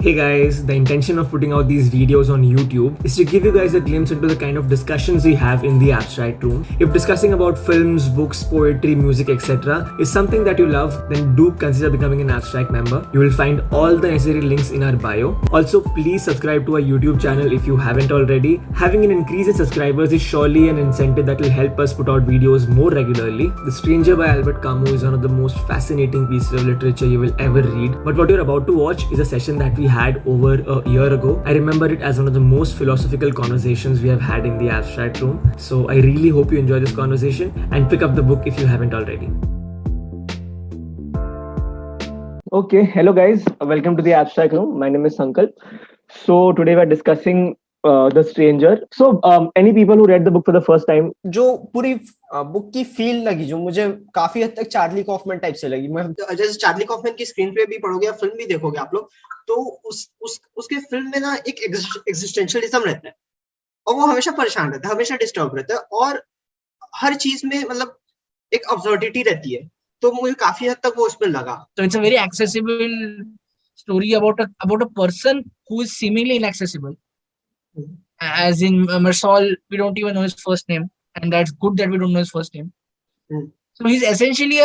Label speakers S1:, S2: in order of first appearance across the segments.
S1: Hey guys, the intention of putting out these videos on YouTube is to give you guys a glimpse into the kind of discussions we have in the abstract room. If discussing about films, books, poetry, music, etc. is something that you love, then do consider becoming an abstract member. You will find all the necessary links in our bio. Also, please subscribe to our YouTube channel if you haven't already. Having an increase in subscribers is surely an incentive that will help us put out videos more regularly. The Stranger by Albert Camus is one of the most fascinating pieces of literature you will ever read. But what you're about to watch is a session that we had over a year ago. I remember it as one of the most philosophical conversations we have had in the abstract room. So I really hope you enjoy this conversation and pick up the book if you haven't already. Okay, hello guys, welcome to the abstract room. My name is Sankalp. So today we're discussing The Stranger. So any people who read the book for the first time?
S2: जो पूरी book की feel लगी, जो मुझे काफी हद तक Charlie Kauffman type से लगी। मैं जैसे चार्ली कॉफमैन की स्क्रीन प्ले भी पढ़ोगे या फिल्म भी देखोगे आप लोग, तो उसके फिल्म में ना एक एग्जिस्टेंशियलिज्म रहता है और वो हमेशा परेशान रहता है, हमेशा डिस्टर्ब रहता है और हर चीज में मतलब एक अब्सर्डिटी रहती है। तो मुझे काफी हद तक वो उसमें लगा।
S3: So it's a very accessible story about a person who is seemingly inaccessible. As in Mersal, we don't even know his first name, and that's good that we don't know his first name. So he's essentially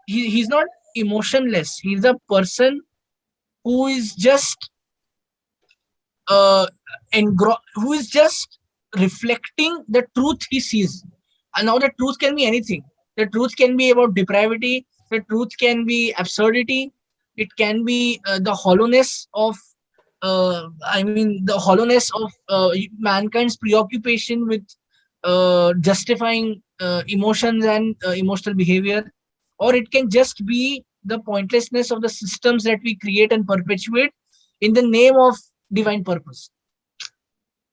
S3: he's not emotionless. He's a person who is just who is just reflecting the truth he sees. And now the truth can be anything. The truth can be about depravity. The truth can be absurdity. It can be the hollowness of mankind's preoccupation with justifying emotions and emotional behavior, or it can just be the pointlessness of the systems that we create and perpetuate in the name of divine purpose.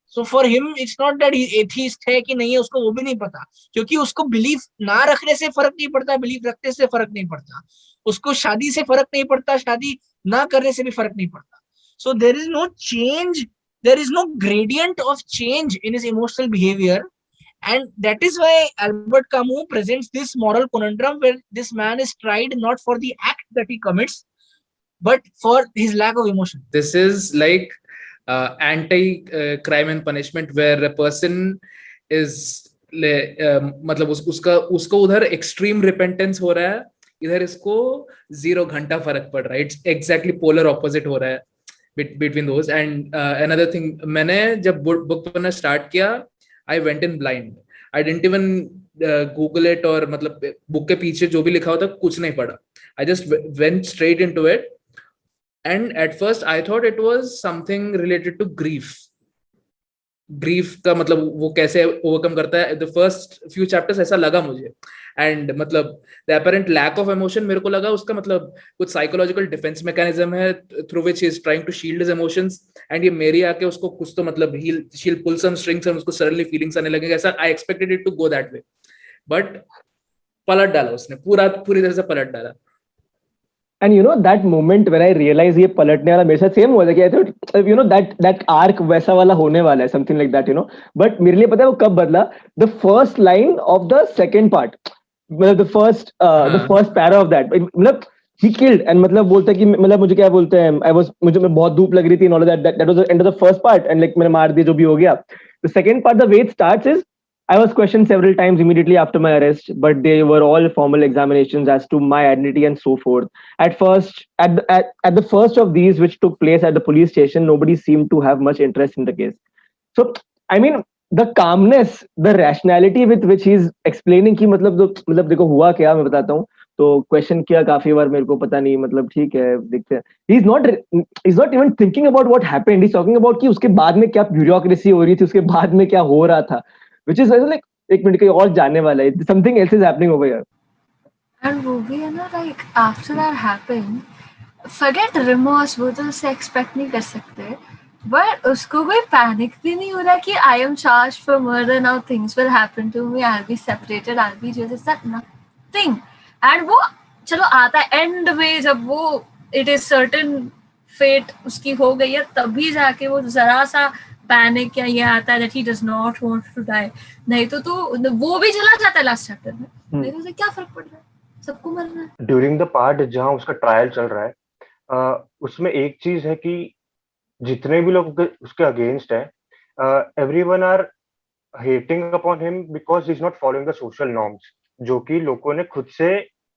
S3: So for him, it's not that he atheist है कि नहीं है, उसको वो भी नहीं पता, क्योंकि उसको बिलीफ ना रखने से फर्क नहीं पड़ता, बिलीफ रखने से फर्क नहीं पड़ता, उसको शादी से फर्क नहीं पड़ता, शादी ना करने से भी फर्क नहीं पड़ता. So there is no change, there is no gradient of change in his emotional behavior, and that is why Albert Camus presents this moral conundrum where this man is tried not for the act that he commits, but for his lack of emotion.
S4: This is like anti-crime and punishment, where a person is मतलब उसको उधर extreme repentance हो रहा है, इधर इसको 0 घंटा फर्क पड़ रहा है. It's exactly polar opposite हो रहा है between those. And another thing, मैंने जब book पढ़ना start किया, I went in blind. I didn't even Google it, और मतलब book के पीछे जो भी लिखा होता कुछ नहीं पढ़ा. I just went straight into it. And at first I thought it was something related to grief का मतलब वो कैसे overcome करता है. The first few chapters ऐसा लगा मुझे, and मतलब the apparent lack of emotion मेरे को लगा उसका मतलब कुछ psychological defense mechanism है through which he is trying to shield his emotions, and ये मेरी आके उसको कुछ तो मतलब she'll pull some strings and उसको suddenly feelings आने लगेंगे. ऐसा I expected it to go that way, but पलट डाला उसने, पूरी तरह से पलट डाला.
S1: And you know that moment when I realized ये पलटने वाला मेरे साथ सेम हुआ था कि I thought you know that arc वैसा वाला होने वाला है, something like that, you know. But मेरे लिए पता है वो कब बदला? The first line of the second part, मतलब the first para of that, मतलब he killed, and मतलब बोलता है कि मतलब मुझे क्या बोलते हैं, मुझे बहुत धूप लग रही थी and all of that. That was the end of the first part, and like मैंने मार दिया जो भी हो गया. The second part, the way it starts is, I was questioned several times immediately after my arrest, but they were all formal examinations as to my identity and so forth. At the first of these, which took place at the police station, nobody seemed to have much interest in the case. So, I mean, the calmness, the rationality with which he's explaining कि मतलब देखो हुआ क्या, मैं बताता हूँ. तो question किया काफी बार, मेरे को पता नहीं, मतलब ठीक है देखते हैं. He's not even thinking about what happened. He's talking about कि उसके बाद में क्या bureaucracy हो रही थी, उसके बाद में क्या हो रहा था. Which is like एक मिनट कहीं और जाने वाला है. Something else is happening over here.
S5: And वो भी है ना, like after that happened, forget remorse, वो तो उससे expect नहीं कर सकते. But उसको कोई panic भी नहीं हो रहा कि I am charged for murder, now things will happen to me, I'll be separated, I'll be jailed. It's that nothing. And वो चलो आता है end में, जब वो it is certain fate उसकी हो गई है, तभी जाके वो जरा सा पैनिक या ये आता है that he does not want to die. नहीं तो वो भी चला जाता है लास्ट चैप्टर में. नहीं तो क्या फर्क पड़ रहा है, सबको मरना है.
S6: During the part जहाँ उसका ट्रायल चल रहा है, उसमें एक चीज है कि जितने भी लोग उसके अगेंस्ट है, everyone are hating upon him because he is not following the social norms, जो कि लोगों ने खुद से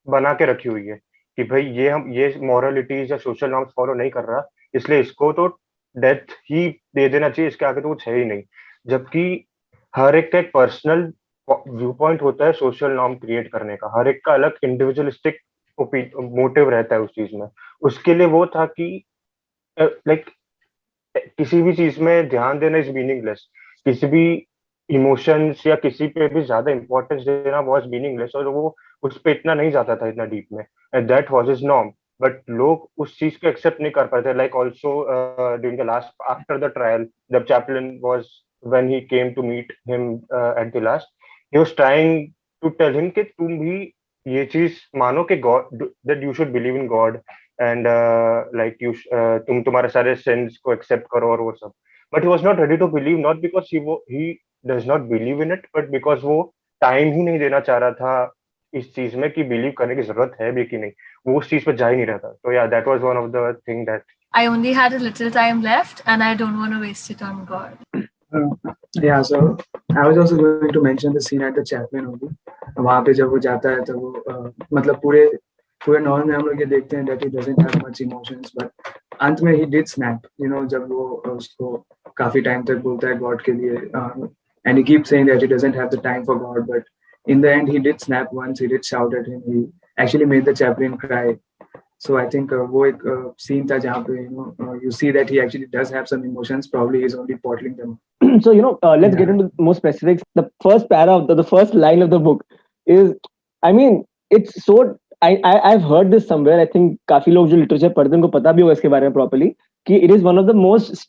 S6: बना के रखी हुई है कि भाई ये मॉरलिटीज या सोशल नॉर्म्स फॉलो नहीं कर रहा, इसलिए इसको तो डेथ ही दे देना चाहिए, इसके आगे तो कुछ है ही नहीं। जबकि हर एक का एक पर्सनल व्यू पॉइंट होता है सोशल नॉर्म क्रिएट करने का, हर एक का अलग इंडिविजुअलिस्टिक मोटिव रहता है उस चीज में। उसके लिए वो था कि लाइक किसी भी चीज में ध्यान देना इज मीनिंगलेस, किसी भी इमोशंस या किसी पे भी ज्यादा इंपॉर्टेंस देना वाज मीनिंगलेस, और वो उस पे इतना नहीं जाता था इतना डीप में, and that was his norm. But लोग उस चीज को एक्सेप्ट नहीं कर पाते, like also during the last after the trial the chaplain was when he came to meet him at the last, he was trying to tell him कि तुम भी ये चीज मानो कि God, that you should believe in God, and like you तुम तुम्हारे सारे सिंस को एक्सेप्ट करो और वो सब। But he was not ready to believe, not because he does not believe in it, but because वो टाइम ही नहीं देना चाह रहा था इस चीज में कि बिलीव करने की जरूरत है भी कि नहीं, वो उस चीज पे जा ही नहीं रहा था। तो या that was one of the thing that
S5: I only had a little time left and I don't want to waste it on God.
S7: Yeah, so I was also going to mention the scene at the Chaplin only. वहाँ पे जब वो जाता है तो वो मतलब पूरे नॉवल में हम लोग ये देखते हैं that he doesn't have much emotions, but अंत में he did snap, you know, जब वो उसको काफी टाइम तक बोलता है गॉड के लिए, and he keeps saying that he doesn't have the time for God, but in the end he did snap once, he did shout at him, he actually made the Chaplin cry. So I think वो एक scene था जहाँ पे you see that he actually does have some emotions, probably he's only bottling them.
S1: So let's get into more specifics. The first para of the first line of the book is, I mean, it's so I've heard this somewhere. I think काफी लोग जो literature पढ़ते हैं उनको पता भी होगा इसके बारे में properly कि it is one of the most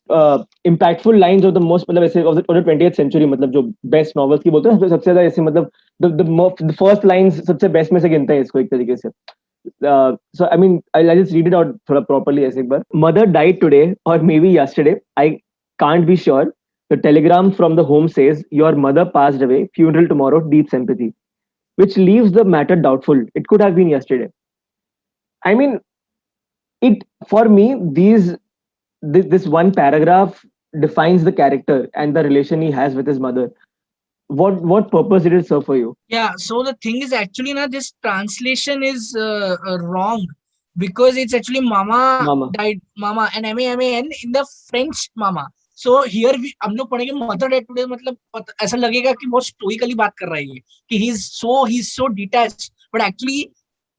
S1: impactful lines of the most मतलब ऐसे of the 20th century, मतलब जो best novels की बोलते हैं सबसे ज्यादा ऐसे मतलब the first lines सबसे best में से गिनते हैं इसको एक तरीके से. So I mean I'll just read it out थोड़ा properly ऐसे एक बार. Mother died today or maybe yesterday. I can't be sure. The telegram from the home says your mother passed away. Funeral tomorrow. Deep sympathy, which leaves the matter doubtful. It could have been yesterday. I mean, it for me this one paragraph defines the character and the relation he has with his mother. What purpose did it serve for you?
S3: Yeah, so the thing is actually now this translation is wrong because it's actually mama died, mama and MAMAN in the French mama. So here हम लोग पढ़ेंगे mother dead today, मतलब ऐसा लगेगा कि बहुत stoically बात कर रहा है कि he's so detached, but actually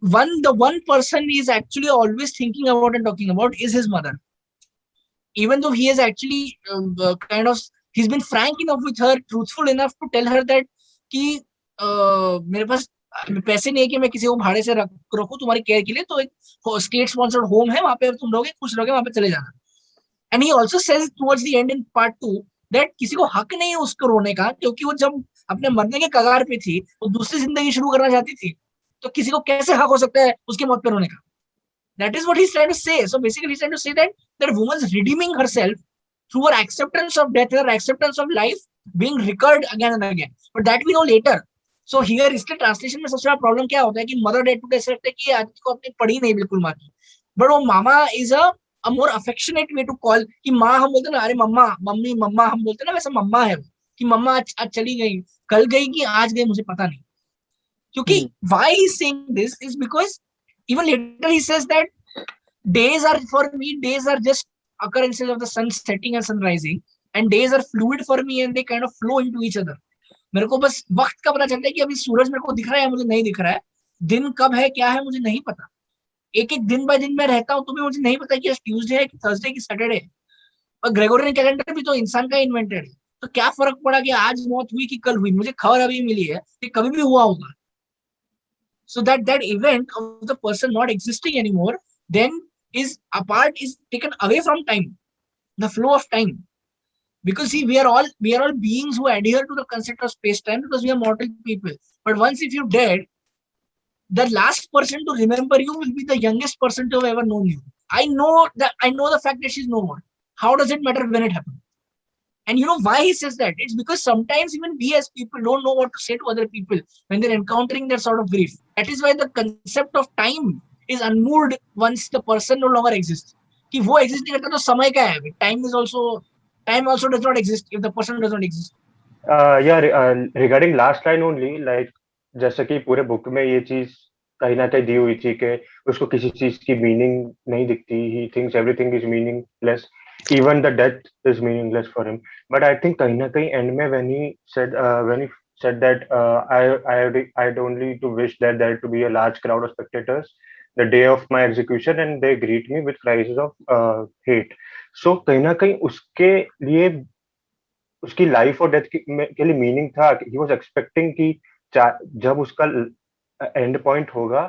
S3: the one person he is actually always thinking about and talking about is his mother, even though he is actually he's been frank enough with her, truthful enough to tell her that कि मेरे पास पैसे नहीं है कि मैं किसी को भाड़े से रखूं तुम्हारी केयर के लिए, तो एक स्टेट स्पॉन्सर्ड होम है, वहां पे तुम रहोगे, खुश रहोगे, वहां पे चले जाना. And he also says towards the and in part 2 that किसी को हक नहीं है उसको रोने का, क्योंकि वो जब अपने मरने के कगार पे थी, वो दूसरी जिंदगी शुरू करना चाहती थी, तो किसी को कैसे हक हो सकता है उसके मौत पे रोने का. That is what he's trying to say. So basically he's trying to say that woman's redeeming herself through her acceptance of death, her acceptance of life being recurred again and again. But that we know later. So here इसके translation में सबसे बड़ा problem क्या होता है कि mother dead to ऐसे लगता है कि आदमी को अपनी पढ़ी नहीं बिल्कुल माँ की, बट वो mama is a more affectionate way to call, कि माँ हम बोलते ना, अरे मम्मा मम्मी मम्मा हम बोलते ना, वैसे मम्मा है वो, कि मम्मा आज चली गई, कल गई कि आज गई मुझे पता नहीं. क्योंकि why he's saying this is because even later he says that days are for me, days are just occurrences of the sun setting and sun rising, and days are fluid for me and they kind of flow into each other. मेरे को बस वक्त का पता चलता है कि अभी सूरज मेरे को दिख रहा है, मुझे नहीं दिख रहा है, दिन कब है क्या है मुझे नहीं पता, एक एक दिन बाय दिन मैं रहता हूँ, तो भी मुझे नहीं पता कि आज ट्यूसडे है कि थर्सडे की सैटरडे है. और ग्रेगोरियन कैलेंडर भी तो इंसान का इन्वेंटेड है, तो क्या फर्क पड़ा कि आज मौत हुई कि कल हुई, मुझे खबर अभी मिली है कि कभी भी हुआ होगा. So that event of the person not existing anymore then is taken away from time, the flow of time. Because see, we are all beings who adhere to the concept of space-time because we are mortal people. But once if you're dead, the last person to remember you will be the youngest person to have ever known you. I know the fact that she's no more. How does it matter when it happened? And you know why he says that? It's because sometimes even we as people don't know what to say to other people when they're encountering that sort of grief. That is why the concept of time is unmoved once the person no longer exists. कि वो exist नहीं करता तो समय क्या है? Time also does not exist if the person does not exist.
S6: Regarding last line only, like जैसे कि पूरे बुक में ये चीज कहीं ना कहीं दी हुई थी कि उसको किसी चीज की मीनिंग नहीं दिखती, he thinks everything is meaningless, even the death is meaningless for him. But I think कहीं ना कहीं एंड में when he said that I'd only to wish that there to be a large crowd of spectators the day of my execution and they greet me with cries of hate. So कहीं ना कहीं उसके लिए, उसकी life और death के लिए meaning था. ही वाज एक्सपेक्टिंग कि जब उसका एंड पॉइंट होगा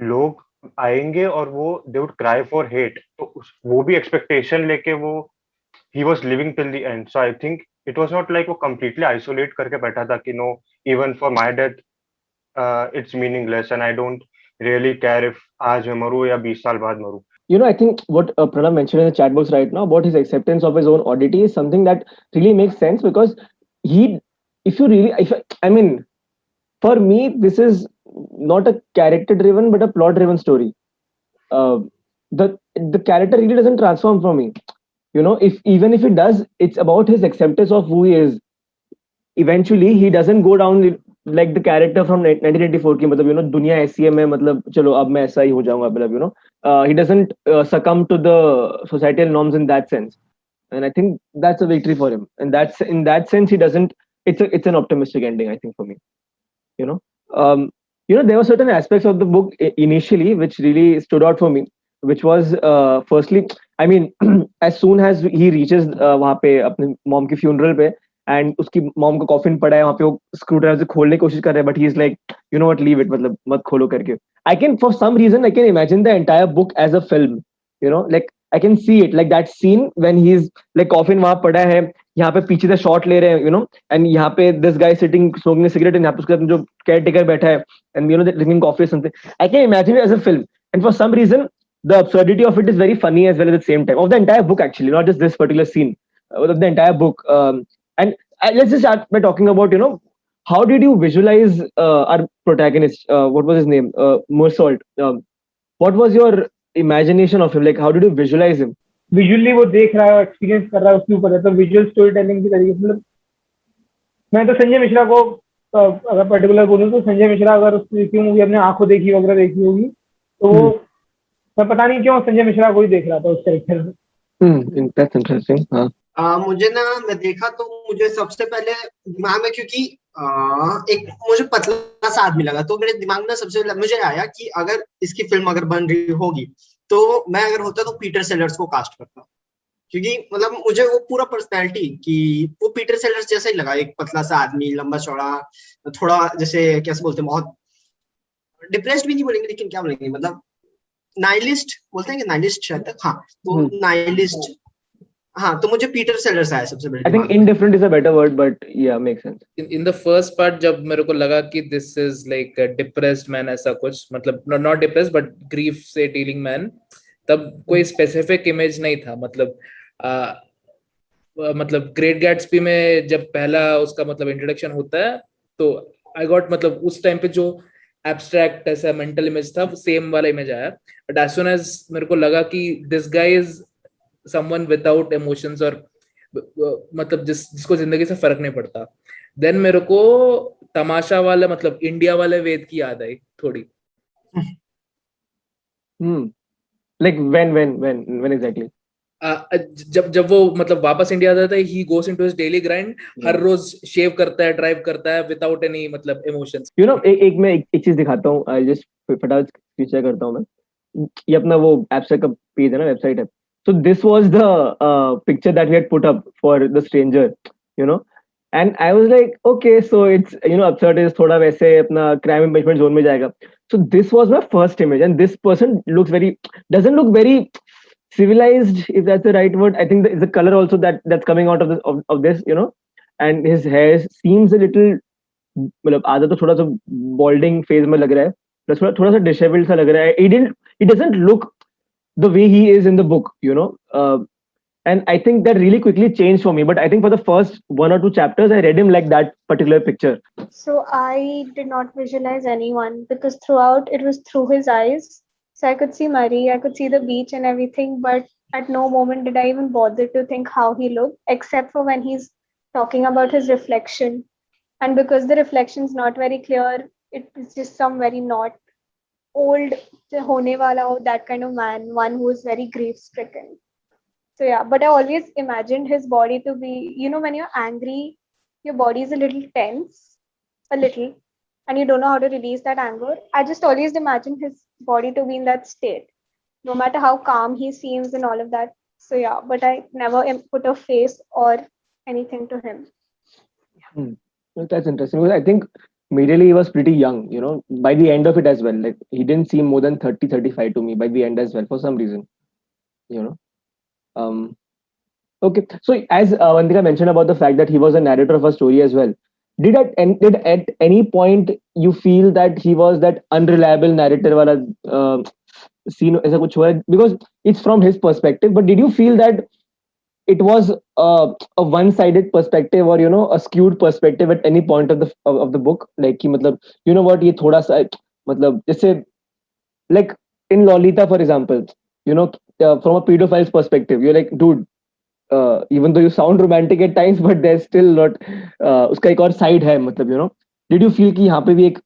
S6: लोग आएंगे और वो they would cry for hate, तो वो भी एक्सपेक्टेशन लेके वो he was living till the end. So I think it was not like वो कंप्लीटली आइसोलेट करके बैठा था कि no, even for my death it's meaningless and I don't really care if आज मैं मरूं या 20 साल बाद मरूं.
S1: I think what Pranav mentioned in the chat box right now about his acceptance of his own oddity is something that really makes sense, because I mean, for me, this is not a character-driven but a plot-driven story. The character really doesn't transform from me. Even if it does, it's about his acceptance of who he is. Eventually, he doesn't go down like the character from 1984 की, मतलब दुनिया ऐसी है, मैं मतलब चलो अब मैं ऐसा ही हो जाऊंगा, मतलब he doesn't succumb to the societal norms in that sense, and I think that's a victory for him, and that's in that sense he doesn't. It's an optimistic ending, I think, for me. There were certain aspects of the book initially which really stood out for me, which was firstly, I mean, as soon as he reaches वहाँ पे अपने mom की funeral पे, and उसकी mom का coffin पड़ा है वहाँ पे, वो स्क्रू ड्राइवर से खोलने की कोशिश कर रहा है, but he is like what, leave it, मतलब मत खोलो करके. I can for some reason I can imagine the entire book as a film. Like I can see it like that scene when he is like coffin वहां पड़ा है, यहाँ पे पीछे से शॉट ले रहे हैं, एंड यहाँ पे this guy sitting smoking a cigarette, and यहाँ पे उसके जो केयर टेकर बैठा है एंड ड्रिंकिंग कॉफी और something. I can imagine it as a film, and for some reason the absurdity of it is very funny as well at the same time, of the entire book actually, not just this particular scene, of the entire book. And let's just start by talking about how did you visualize our protagonist, what was his name, Mursalt. What was your imagination of him, like how did you visualize him?
S8: Visually वो देख रहा है, experience कर रहा है, उसके ऊपर है, तो विजुअल स्टोरी टेलिंग की तरीके, मतलब मैं तो संजय मिश्रा को अगर पर्टिकुलर बोलूँ तो संजय मिश्रा अगर उसकी मूवी अपने आंखों देखी वगैरह देखी होगी तो वो मैं पता नहीं क्यों संजय मिश्रा को ही देख रहा था उस कैरेक्टर में.
S1: That's interesting.
S2: मुझे ना, मैं देखा तो मुझे सबसे पहले दिमाग में, क्योंकि एक मुझे पतला सा आदमी लगा, तो मेरे दिमाग में सबसे पहले मुझे आया कि अगर इसकी फिल्म अगर बन रही होगी तो मैं अगर होता तो पीटर सेलर्स को कास्ट करता, क्योंकि मतलब मुझे वो पूरा पर्सनैलिटी कि वो पीटर सेलर्स जैसा ही लगा, एक पतला सा आदमी, लंबा चौड़ा, थोड़ा जैसे कैसे बोलते हैं, बहुत डिप्रेस्ड भी नहीं बोलेंगे लेकिन क्या बोलेंगे, मतलब नाइलिस्ट बोलते हैं कि नाइलिस्ट शायद, हाँ, तो नाइलिस्ट, हाँ, तो मुझे पीटर सेलर्स आया सबसे पहले.
S1: I think indifferent is a better word, but yeah, makes sense.
S4: In the first part जब मेरे को लगा कि this is like a depressed man, ऐसा कुछ, मतलब not depressed but grief से dealing man, तब कोई specific image नहीं था. मतलब ग्रेट गैट्सबी में जब पहला उसका मतलब इंट्रोडक्शन होता है तो आई गॉट, मतलब उस टाइम पे जो एब्स्ट्रैक्ट ऐसा मेंटल इमेज था, सेम वाला इमेज आया. बट एज सुन एज मेरे को लगा कि this guy is someone without emotions, और मतलब जिसको जिंदगी से फर्क नहीं पड़ता, देन मेरे को तमाशा वाला, मतलब इंडिया वाले वेद की याद आई थोड़ी.
S1: Like when exactly?
S4: जब वो मतलब वापस इंडिया आता है, ही गोस इनटू हिज डेली ग्राइंड, हर रोज शेव करता है, ड्राइव करता है विदाउट एनी मतलब इमोशंस.
S1: मैं एक चीज दिखाता हूँ, आई जस्ट फटाफट स्क्रीन शेयर करता हूँ मैं. ये अपना वो एब्स्ट्रैक्ट का पेज है ना, वेबसाइट है. So this was the picture that we had put up for The Stranger, and I was like, okay, so it's absurd is thoda वैसे अपना crime impeachment zone में जाएगा. So this was my first image, and this person doesn't look very civilized, if that's the right word. I think the color also that's coming out of this, and his hair seems a little, मतलब आधा तो थोड़ा सा balding phase में लग रहा है, plus थोड़ा सा disheveled सा लग रहा है. He doesn't look the way he is in the book, and I think that really quickly changed for me. But I think for the first 1 or 2 chapters, I read him like that particular picture.
S9: So I did not visualize anyone because throughout it was through his eyes. So I could see Murray, I could see the beach and everything, but at no moment did I even bother to think how he looked, except for when he's talking about his reflection. And because the reflection's not very clear, it's just some very not old hone wala or that kind of man, one who is very grief stricken. So yeah, but I always imagined his body to be, when you're angry, your body is a little tense, a little, and you don't know how to release that anger. I just always imagined his body to be in that state, no matter how calm he seems and all of that. So yeah, but I never put a face or anything to him.
S1: Hmm. Well, that's interesting. Because I think immediately he was pretty young, by the end of it as well. Like he didn't seem more than 30, 35 to me by the end as well, for some reason, you know. Um, okay. So as Vandika mentioned about the fact that he was a narrator of a story as well, did at any point you feel that he was that unreliable narrator wala scene ऐसा कुछ हुआ है? Because it's from his perspective, but did you feel that it was a one-sided perspective or a skewed perspective at any point of the book, like कि मतलब what ये थोड़ा सा मतलब जैसे like in Lolita for example, from a pedophile's perspective you're like dude, even though you sound romantic at times but there's still not उसका एक और side है मतलब did you feel कि यहाँ पे भी एक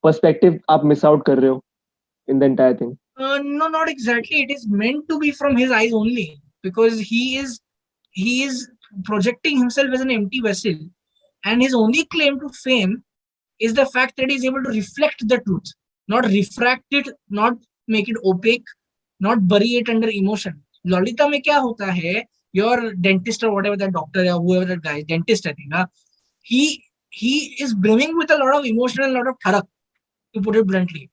S1: perspective आप miss out कर रहे हो in the entire thing?
S3: No, not exactly. It is meant to be from his eyes only, because he is projecting himself as an empty vessel, and his only claim to fame is the fact that he is able to reflect the truth, not refract it, not make it opaque, not bury it under emotion. Lolita में क्या होता है? Your dentist or whatever that doctor or whoever that guy, dentist I think, he is brimming with a lot of emotion and a lot of tharak, to put it bluntly.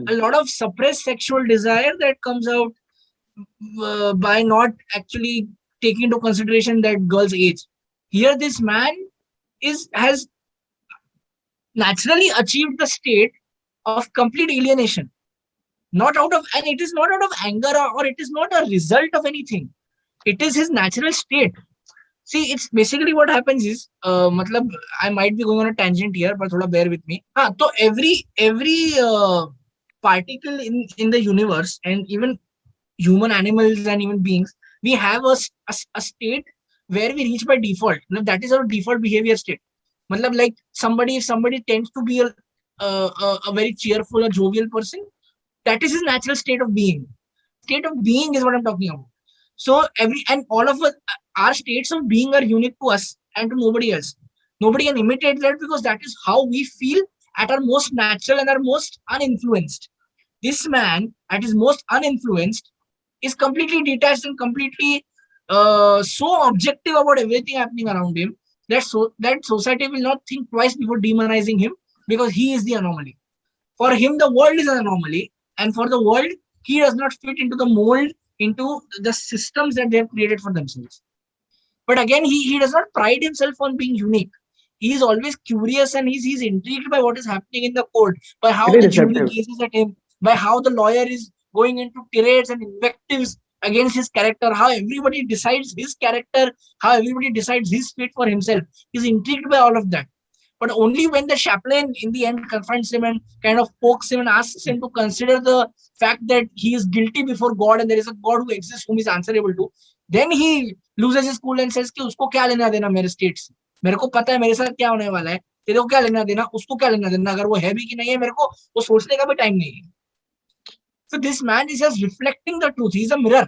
S3: A lot of suppressed sexual desire that comes out by not actually taking into consideration that girl's age. Here, this man has naturally achieved the state of complete alienation. And it is not out of anger or it is not a result of anything. It is his natural state. See, it's basically what happens is, matlab, I might be going on a tangent here, but thoda bear with me. So every particle in the universe, and even human animals and even beings, we have a state where we reach by default. That is our default behavior state. Like if somebody tends to be a very cheerful or jovial person, that is his natural state of being. State of being is what I'm talking about. So all of us, our states of being are unique to us and to nobody else. Nobody can imitate that, because that is how we feel at our most natural and our most uninfluenced. This man, at his most uninfluenced, is completely detached and completely so objective about everything happening around him that society will not think twice before demonizing him, because he is the anomaly. For him, the world is an anomaly, and for the world, he does not fit into the mold, into the systems that they have created for themselves. But again, he does not pride himself on being unique. He is always curious, and he's intrigued by what is happening in the court, by how
S1: Very
S3: the jury
S1: receptive.
S3: gazes at him, by how the lawyer is going into tirades and invectives against his character, how everybody decides his character, how everybody decides his fate for himself. He's intrigued by all of that. But only when the chaplain in the end confronts him and kind of pokes him and asks him to consider the fact that he is guilty before God and there is a God who exists whom he's answerable to, then he loses his cool and says कि उसको क्या लेना देना मेरे state से, मेरे को पता है मेरे साथ क्या होने वाला है, तेरे को क्या लेना देना, उसको क्या लेना देना, अगर वो है भी कि नहीं है मेरे को वो सोचने का भी टाइम नहीं है. So this man is just reflecting the truth. He's a mirror.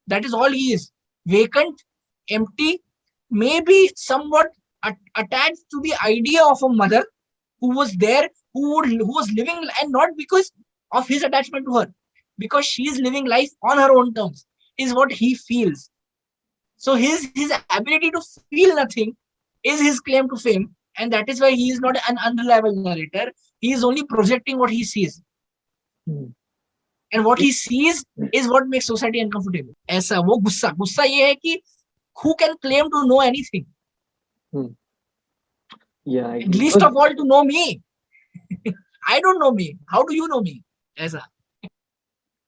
S3: That is all he is. Vacant, empty, maybe somewhat attached to the idea of a mother who was there, who was living, and not because of his attachment to her, because she is living life on her own terms, is what he feels. So his ability to feel nothing is his claim to fame, and that is why he is not an unreliable narrator. He is only projecting what he sees. And what he sees is what makes society uncomfortable. ऐसा वो गुस्सा ये है कि who can claim to know anything?
S1: Yeah, I
S3: Least of all to know me. I don't know me. How do you know me? ऐसा.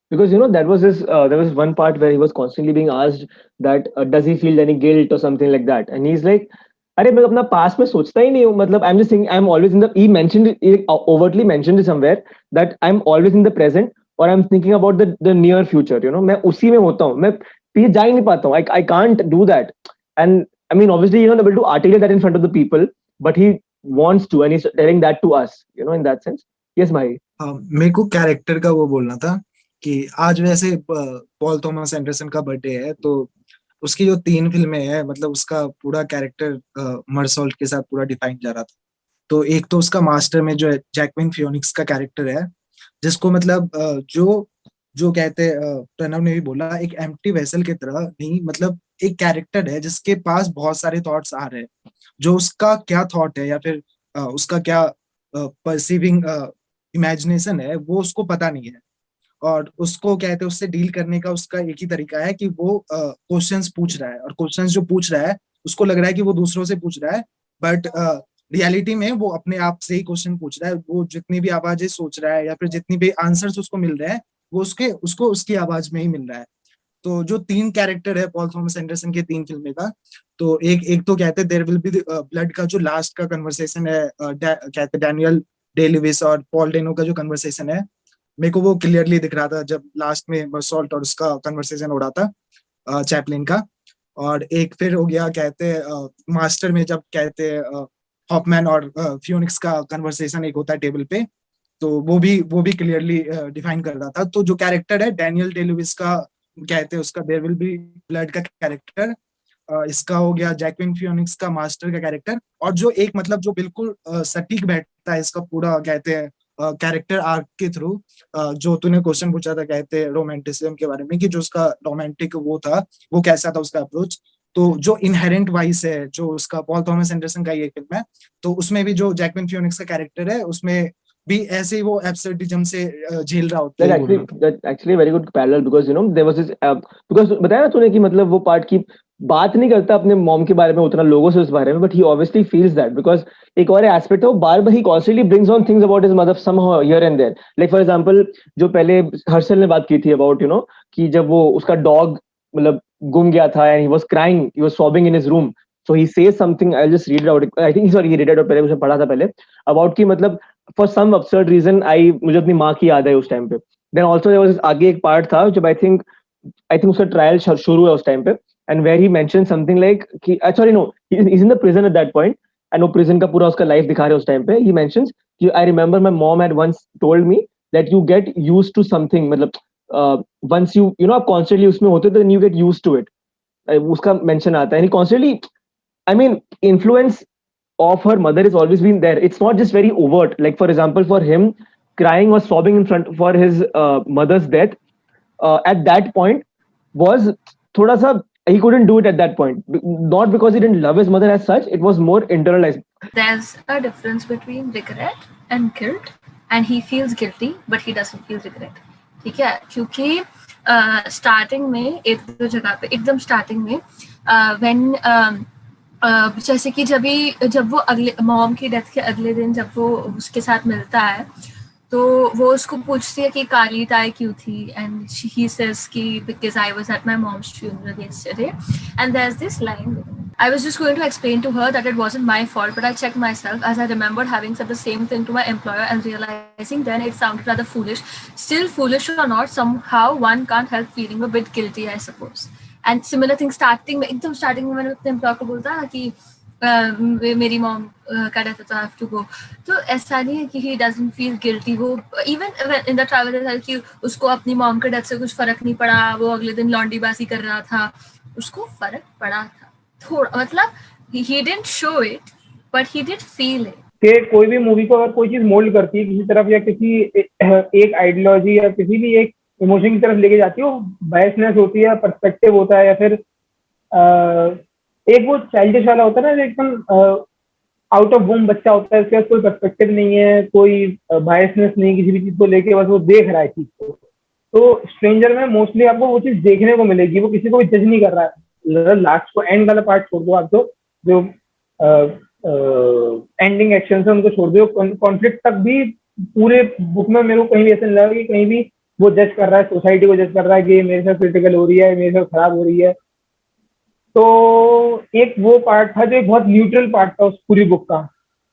S1: Because that was his there was one part where he was constantly being asked that does he feel any guilt or something like that, and he's like, अरे मैं अपना past में सोचता ही नहीं हूँ, मतलब I'm just saying I'm always in the, he overtly mentioned it somewhere that I'm always in the present, और I am thinking about the near future, you know, मैं उसी में होता हूँ, मैं पीछे जा ही नहीं पाता हूँ, I can't do that. And I mean obviously you not able to articulate that in front of the people, but he wants to, and he's telling that to us, you know, in that sense. Yes, Mahi.
S7: मेरे को character का वो बोलना था कि आज वैसे Paul Thomas Anderson का बर्थडे है, तो उसकी जो 3 फिल्में हैं, मतलब उसका पूरा कैरेक्टर मर्सॉल्ट के साथ पूरा डिफाइन जा रहा था. तो एक तो उसका मास्टर में जो है जैक्विन फियोनिक्स का कैरेक्टर है, जिसको मतलब जो जो कहते प्रणव ने भी बोला, एक एम्प्टी वेसल की तरह नहीं, मतलब एक कैरेक्टर है जिसके पास बहुत सारे थॉट्स आ रहे हैं, जो उसका क्या थॉट है या फिर उसका क्या परसीविंग इमेजिनेशन है, वो उसको पता नहीं है. और उसको कहते हैं, उससे डील करने का उसका एक ही तरीका है कि वो क्वेश्चंस पूछ रहा है, और क्वेश्चंस जो पूछ रहा है उसको लग रहा है कि वो दूसरों से पूछ रहा है, बट रियलिटी में वो अपने आप से ही क्वेश्चन पूछ रहा है. वो जितनी भी आवाजें सोच रहा है या फिर जितनी भी आंसर्स उसको मिल रहे हैं, वो उसको उसकी आवाज में ही मिल रहा है. तो जो 3 कैरेक्टर है पॉल थॉमस एंडरसन के 3 फिल्में का, तो एक तो कहते हैं देयर विल बी ब्लड का जो लास्ट का कन्वर्सेशन है, कहते डैनियल डे लुइस और पॉल डेनो का जो कन्वर्सेशन है, मेरे को वो क्लियरली दिख रहा था जब लास्ट में बर्सॉल्ट और उसका कन्वर्सेशन हो रहा था चैपलिन का. और एक फिर हो गया कहते मास्टर में जब कहते हॉपमैन और फियोनिक्स का कन्वर्सेशन एक होता है टेबल पे, तो वो भी क्लियरली डिफाइन कर रहा था. तो जो कैरेक्टर है डैनियल डे लुइस का, कहते हैं उसका देयर विल बी ब्लड का कैरेक्टर, इसका हो गया जैक्विन फियोनिक्स का मास्टर का कैरेक्टर, और जो एक मतलब जो बिल्कुल सटीक बैठता है इसका पूरा कहते हैं कैरेक्टर आर्क के थ्रू, जो तूने क्वेश्चन पूछा था कहते हैं रोमांटिसिज्म के बारे में, कि जो उसका रोमांटिक वो था, वो कैसा था उसका अप्रोच. तो जो इनहेरेंट वाइस है जो उसका पॉल थॉमस एंडरसन का ये फिल्म है, तो उसमें भी जो जैक्विन फियोनिक्स का कैरेक्टर है उसमें भी ऐसे ही वो एब्सर्डिज्म से झेल रहा होता है.
S1: That's actually a very good parallel, because you know there was this because बताया ना तूने कि मतलब वो पार्ट की बात नहीं करता अपने मॉम के बारे में उतना लोगों से उस बारे में, but he obviously feels that, because एक और एस्पेक्ट है, वो बार बार ही constantly brings on things about his mother somehow here and there. Like for example जो पहले हर्षल ने बात की थी अबाउट यू नो कि जब वो उसका डॉग मतलब गुम गया था and he was crying, he was sobbing in his room, so he says something, I just read it out, I think sorry he read it out, पहले उसने पढ़ा था पहले अबाउट कि मतलब फॉर सम absurd रीजन मुझे अपनी माँ की याद है उस टाइम पे. देन ऑल्सो देयर वाज आगे एक पार्ट था जब आई थिंक उसका ट्रायल शुरू हुआ उस टाइम पे, and where he mention something like कि sorry no he is in the prison at that point, and वो प्रिजन का पूरा उसका लाइफ दिखा रहे हैं उस टाइम पे. ही मेंशंस कि I remember my mom had once told me that you get used to something, मतलब वंस यू नो आप कॉन्स्टेंटली उसमें होते तो you get used to it. उसका मेंशन आता है, constantly I mean influence of her mother has always been there. It's not just very overt. Like for example, for him, crying or sobbing in front for his mother's death at that point was thoda sa, he couldn't do it at that point. Not because he didn't love his mother as such. It was more internalized.
S5: There's a difference between regret and guilt, and he feels guilty, but he doesn't feel regret. ठीक है, क्योंकि starting में एक दो जगह पे एकदम starting में when जैसे कि जब वो अगले मॉम की डेथ के अगले दिन जब वो उसके साथ मिलता है, तो वो उसको पूछती है कि काली टाई क्यों थी, एंड ही सेज कि because I was at my mom's funeral yesterday, and there is this line, I was just going to explain to her that it wasn't my fault, but I checked myself as I remembered having said the same thing to my employer and realizing then it sounded rather foolish. Still, foolish or not, somehow one can't help feeling a bit guilty, I suppose. And similar thing starting में एकदम starting में मैंने अपने employer को बोलता ना कि मेरी मॉम का डेथ होता है, टू गो, तो ऐसा नहीं है कि he doesn't feel guilty. वो even in the travel कि उसको अपनी मॉम के डेथ से कुछ फर्क नहीं पड़ा, वो अगले दिन लॉन्ड्री बाजी कर रहा था, उसको फर्क पड़ा था थोड़ा, मतलब he didn't show it but he did feel it.
S8: कि कोई भी मूवी को अगर कोई चीज मोल्ड करती है किसी तरफ या किसी एक आइडियोलॉजी या किसी भी एक इमोशन की तरफ लेके जाती है, वो बायसनेस होती है, पर्सपेक्टिव होता है, या फिर एक वो चाइल्डिश वाला होता है ना, एकदम आउट ऑफ वूम बच्चा होता है, उसके पास कोई पर्सपेक्टिव नहीं है, कोई बायसनेस नहीं किसी भी चीज को लेके, बस वो देख रहा है चीज को. तो स्ट्रेंजर में मोस्टली आपको वो चीज देखने को मिलेगी, वो किसी को भी जज नहीं कर रहा है. लास्ट को एंड वाला पार्ट छोड़ दो, आप जो एंडिंग एक्शन है उनको छोड़ दो, कॉन्फ्लिक्ट तक भी पूरे बुक में मेरे को कहीं भी ऐसा नहीं लगा कि कहीं भी वो जज कर रहा है, सोसाइटी को जज कर रहा है कि मेरे साथ क्रिटिकल हो रही है, मेरे साथ खराब हो रही है. तो एक वो पार्ट था जो एक बहुत न्यूट्रल पार्ट था उस पूरी बुक का,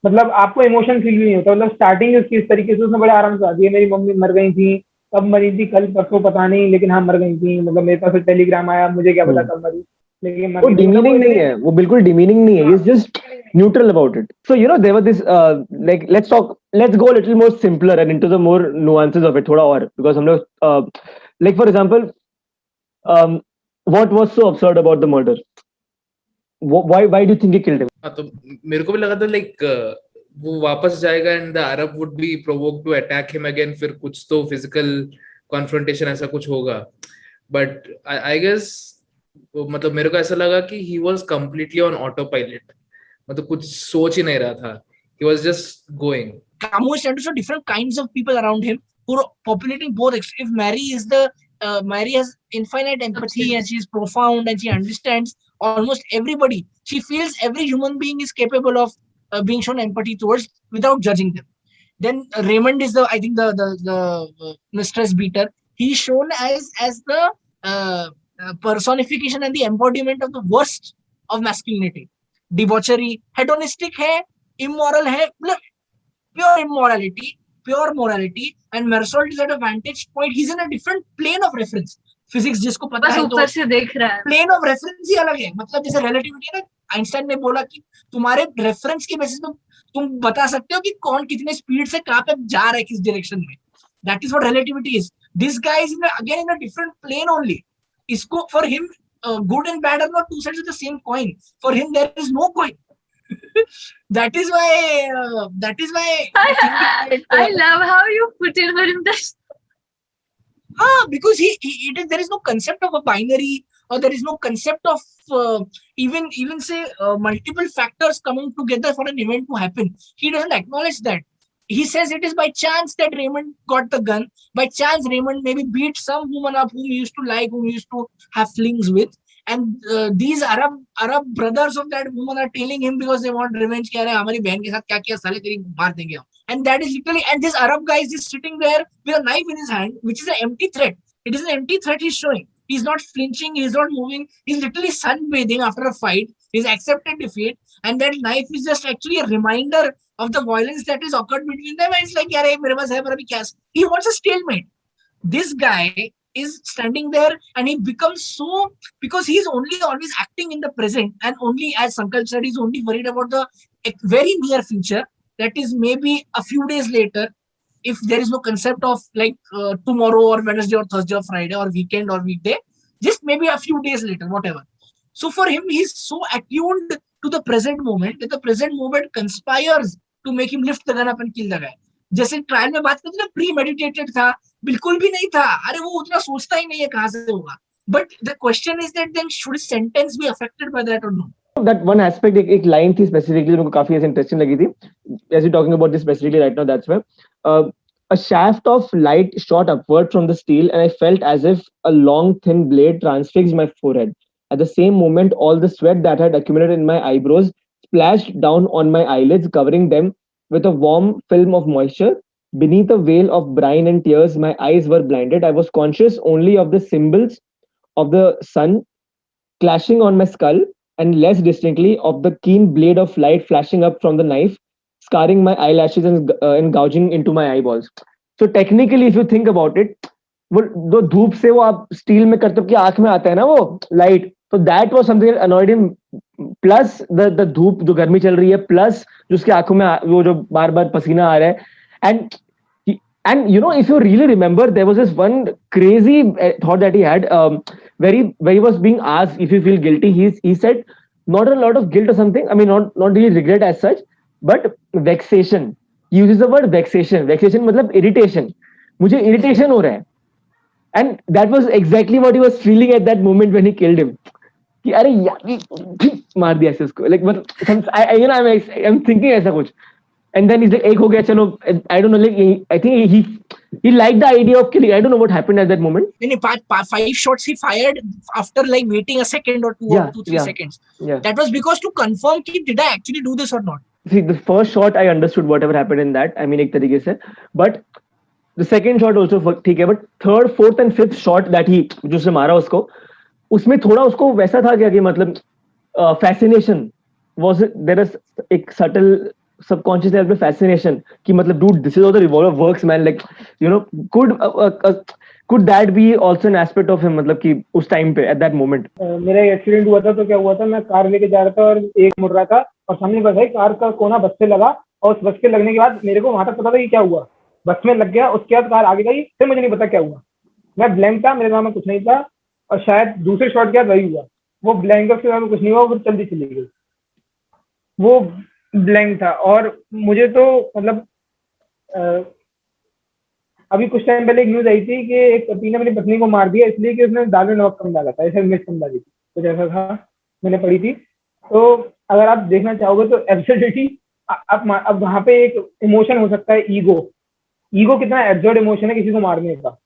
S8: मतलब आपको इमोशन फील भी नहीं होता. मतलब स्टार्टिंग उसकी इस तरीके से उसने बड़े आराम से आ दिया, मेरी मम्मी मर गई थी कब मरी थी, कल परसों पता नहीं, लेकिन हाँ मर गई थी, मतलब मेरे पास टेलीग्राम आया, मुझे क्या पता कब मरी, लेकिन मर
S1: वो
S8: गई थी, मतलब वो
S1: demeaning नहीं
S8: इतने
S1: है, वो बिल्कुल demeaning नहीं है, he is just neutral about it. So there was this like let's go a little more simpler and into the more nuances of it थोड़ा और, because हम लोग like for example what was so absurd about the murder? Why do you think he killed him?
S4: हाँ, तो मेरे को भी लगा था लाइक वो वापस जाएगा and the Arab would be provoked to attack him again, फिर कुछ तो फिजिकल कॉन्फ्रंटेशन ऐसा कुछ होगा, बट आई गेस मतलब मेरे को ऐसा लगा कि he was completely on auto pilot, मतलब कुछ सोच ही नहीं रहा था, he was just going.
S3: Camus trying to show different kinds of people around him who are populating both. If Mary is Mary has infinite empathy and she is profound and she understands almost everybody. She feels every human being is capable of being shown empathy towards without judging them. Then Raymond is I think the mistress beater. He's shown as the personification and the embodiment of the worst of masculinity. Debauchery, hedonistic है, immoral है, pure immorality, pure morality, and Marisol is at a vantage point. He's in a different plane of reference. Physics जिसको पता
S5: बस
S3: है
S5: ऊपर से देख रहा है,
S3: plane of reference ही अलग है. मतलब जैसे relativity है ना, आइंस्टाइन ने बोला कि तुम्हारे रेफरेंस के बेसिस पे तुम बता सकते हो कि कौन कितने स्पीड से कहाँ पे जा रहा है, किस डायरेक्शन में. That is what relativity is. This guy is again in a different plane only. इसको for him good and bad are not two sides of the same coin. For him there is no coin. that is why
S5: I love how you put it for him.
S3: Because there is no concept of a binary, or there is no concept of even say multiple factors coming together for an event to happen. He doesn't acknowledge that. He says it is by chance that Raymond got the gun. By chance, Raymond maybe beat some woman up whom he used to like, whom he used to have flings with. And these Arab brothers of that woman are tailing him because they want revenge. Kya rahe, hamari behan ke saath kya kiya, साले तेरी मार देंगे हम. And that is literally, and this Arab guy is just sitting there with a knife in his hand, which is an empty threat. It is an empty threat he's showing. He's not flinching, he's not moving, he's literally sunbathing after a fight. He's accepted defeat, and that knife is just actually a reminder of the violence that has occurred between them. And it's like, yaar, mere paas hai, par abhi kya? He wants a stalemate. This guy is standing there and he becomes so, because he's only always acting in the present, and only, as Sankalp said, he's only worried about the very near future, that is maybe a few days later, if there is no concept of like tomorrow or Wednesday or Thursday or Friday or weekend or weekday, just maybe a few days later, whatever. So for him, he's so attuned to the present moment that the present moment conspires to make him lift the gun up and kill the guy. जैसे trial में बात करते ना, pre meditated था, बिल्कुल भी नहीं था, अरे वो उतना सोचता ही नहीं है कहां से होगा. But the question is that then should his sentence be affected by that or not?
S1: That one aspect, एक line थी specifically, मुझे काफी ऐसे interesting लगी थी. As you're talking about this specifically right now, that's where a shaft of light shot upward from the steel, and I felt as if a long thin blade transfixed my forehead. At the same moment, all the sweat that had accumulated in my eyebrows splashed down on my eyelids, covering them with a warm film of moisture. Beneath a veil of brine and tears, my eyes were blinded. I was conscious only of the symbols of the sun clashing on my skull, and less distinctly of the keen blade of light flashing up from the knife, scarring my eyelashes and gouging into my eyeballs. So technically, if you think about it, वो धूप से वो आप steel में करते कि आंख में आता है ना वो लाइट, तो that was something that annoyed him, plus the धूप जो गर्मी चल रही है, प्लस जो उसकी आंखों में वो जो बार बार पसीना आ रहा है. And you know, if you really remember, there was this one crazy thought that he had, where he was being asked if you feel guilty. He said not a lot of guilt or something. I mean, not really regret as such, but vexation. He uses the word vexation. Vexation मतलब irritation. मुझे irritation हो रहा है. And that was exactly what he was feeling at that moment when he killed him. कि अरे यार मार दिया ऐसे उसको. Like I'm thinking ऐसा कुछ. And then he's like, एक हो गया चलो. I don't know, like I think he liked the idea of killing. I don't know what happened at that moment.
S3: Five shots he fired after like waiting a second or two, 3 seconds.
S1: Yeah.
S3: That was because to confirm did I actually do this or not.
S1: See, the first shot I understood whatever happened in that. I mean, एक तरीके से. But the second shot also ठीक है. But third, fourth and fifth shot that he जो से मारा उसको, उसमें थोड़ा उसको वैसा था क्या कि मतलब fascination was it, there is एक subtle subconscious level पे fascination कि मतलब dude this is how the revolver works man, like you know could that be also an aspect of him, मतलब कि उस time पे at that moment?
S8: मेरा एक एक्सीडेंट हुआ था तो क्या हुआ था, मैं कार लेके जा रहा था और एक मुड़ रहा था और सामने बस है, कार का कोना बस से लगा और उस बस के लगने के बाद मेरे को वहां तक पता था कि क्या हुआ, बस में लग गया, उसके बाद कार आगे गई, फिर मुझे नहीं पता क्या हुआ, मैं ब्लैंक था, मेरे दिमाग में कुछ नहीं था और शायद दूसरे शॉट के बाद वही हुआ, वो ब्लैंक के दिमाग में कुछ नहीं हुआ, फिर जल्दी चली गई, वो ब्लैंक था। और मुझे तो मतलब अभी कुछ टाइम पहले एक न्यूज आई थी कि एक पति ने अपनी पत्नी को मार दिया इसलिए कि उसने दाल में नमक कम डाला था, ऐसे मिर्च कम डाली थी, कुछ ऐसा था, मैंने पढ़ी थी। तो अगर आप देखना चाहोगे तो एब्सर्डिटी, अब वहां पे एक इमोशन हो सकता है ईगो, ईगो कितना एब्सर्ड इमोशन है किसी को मारने का,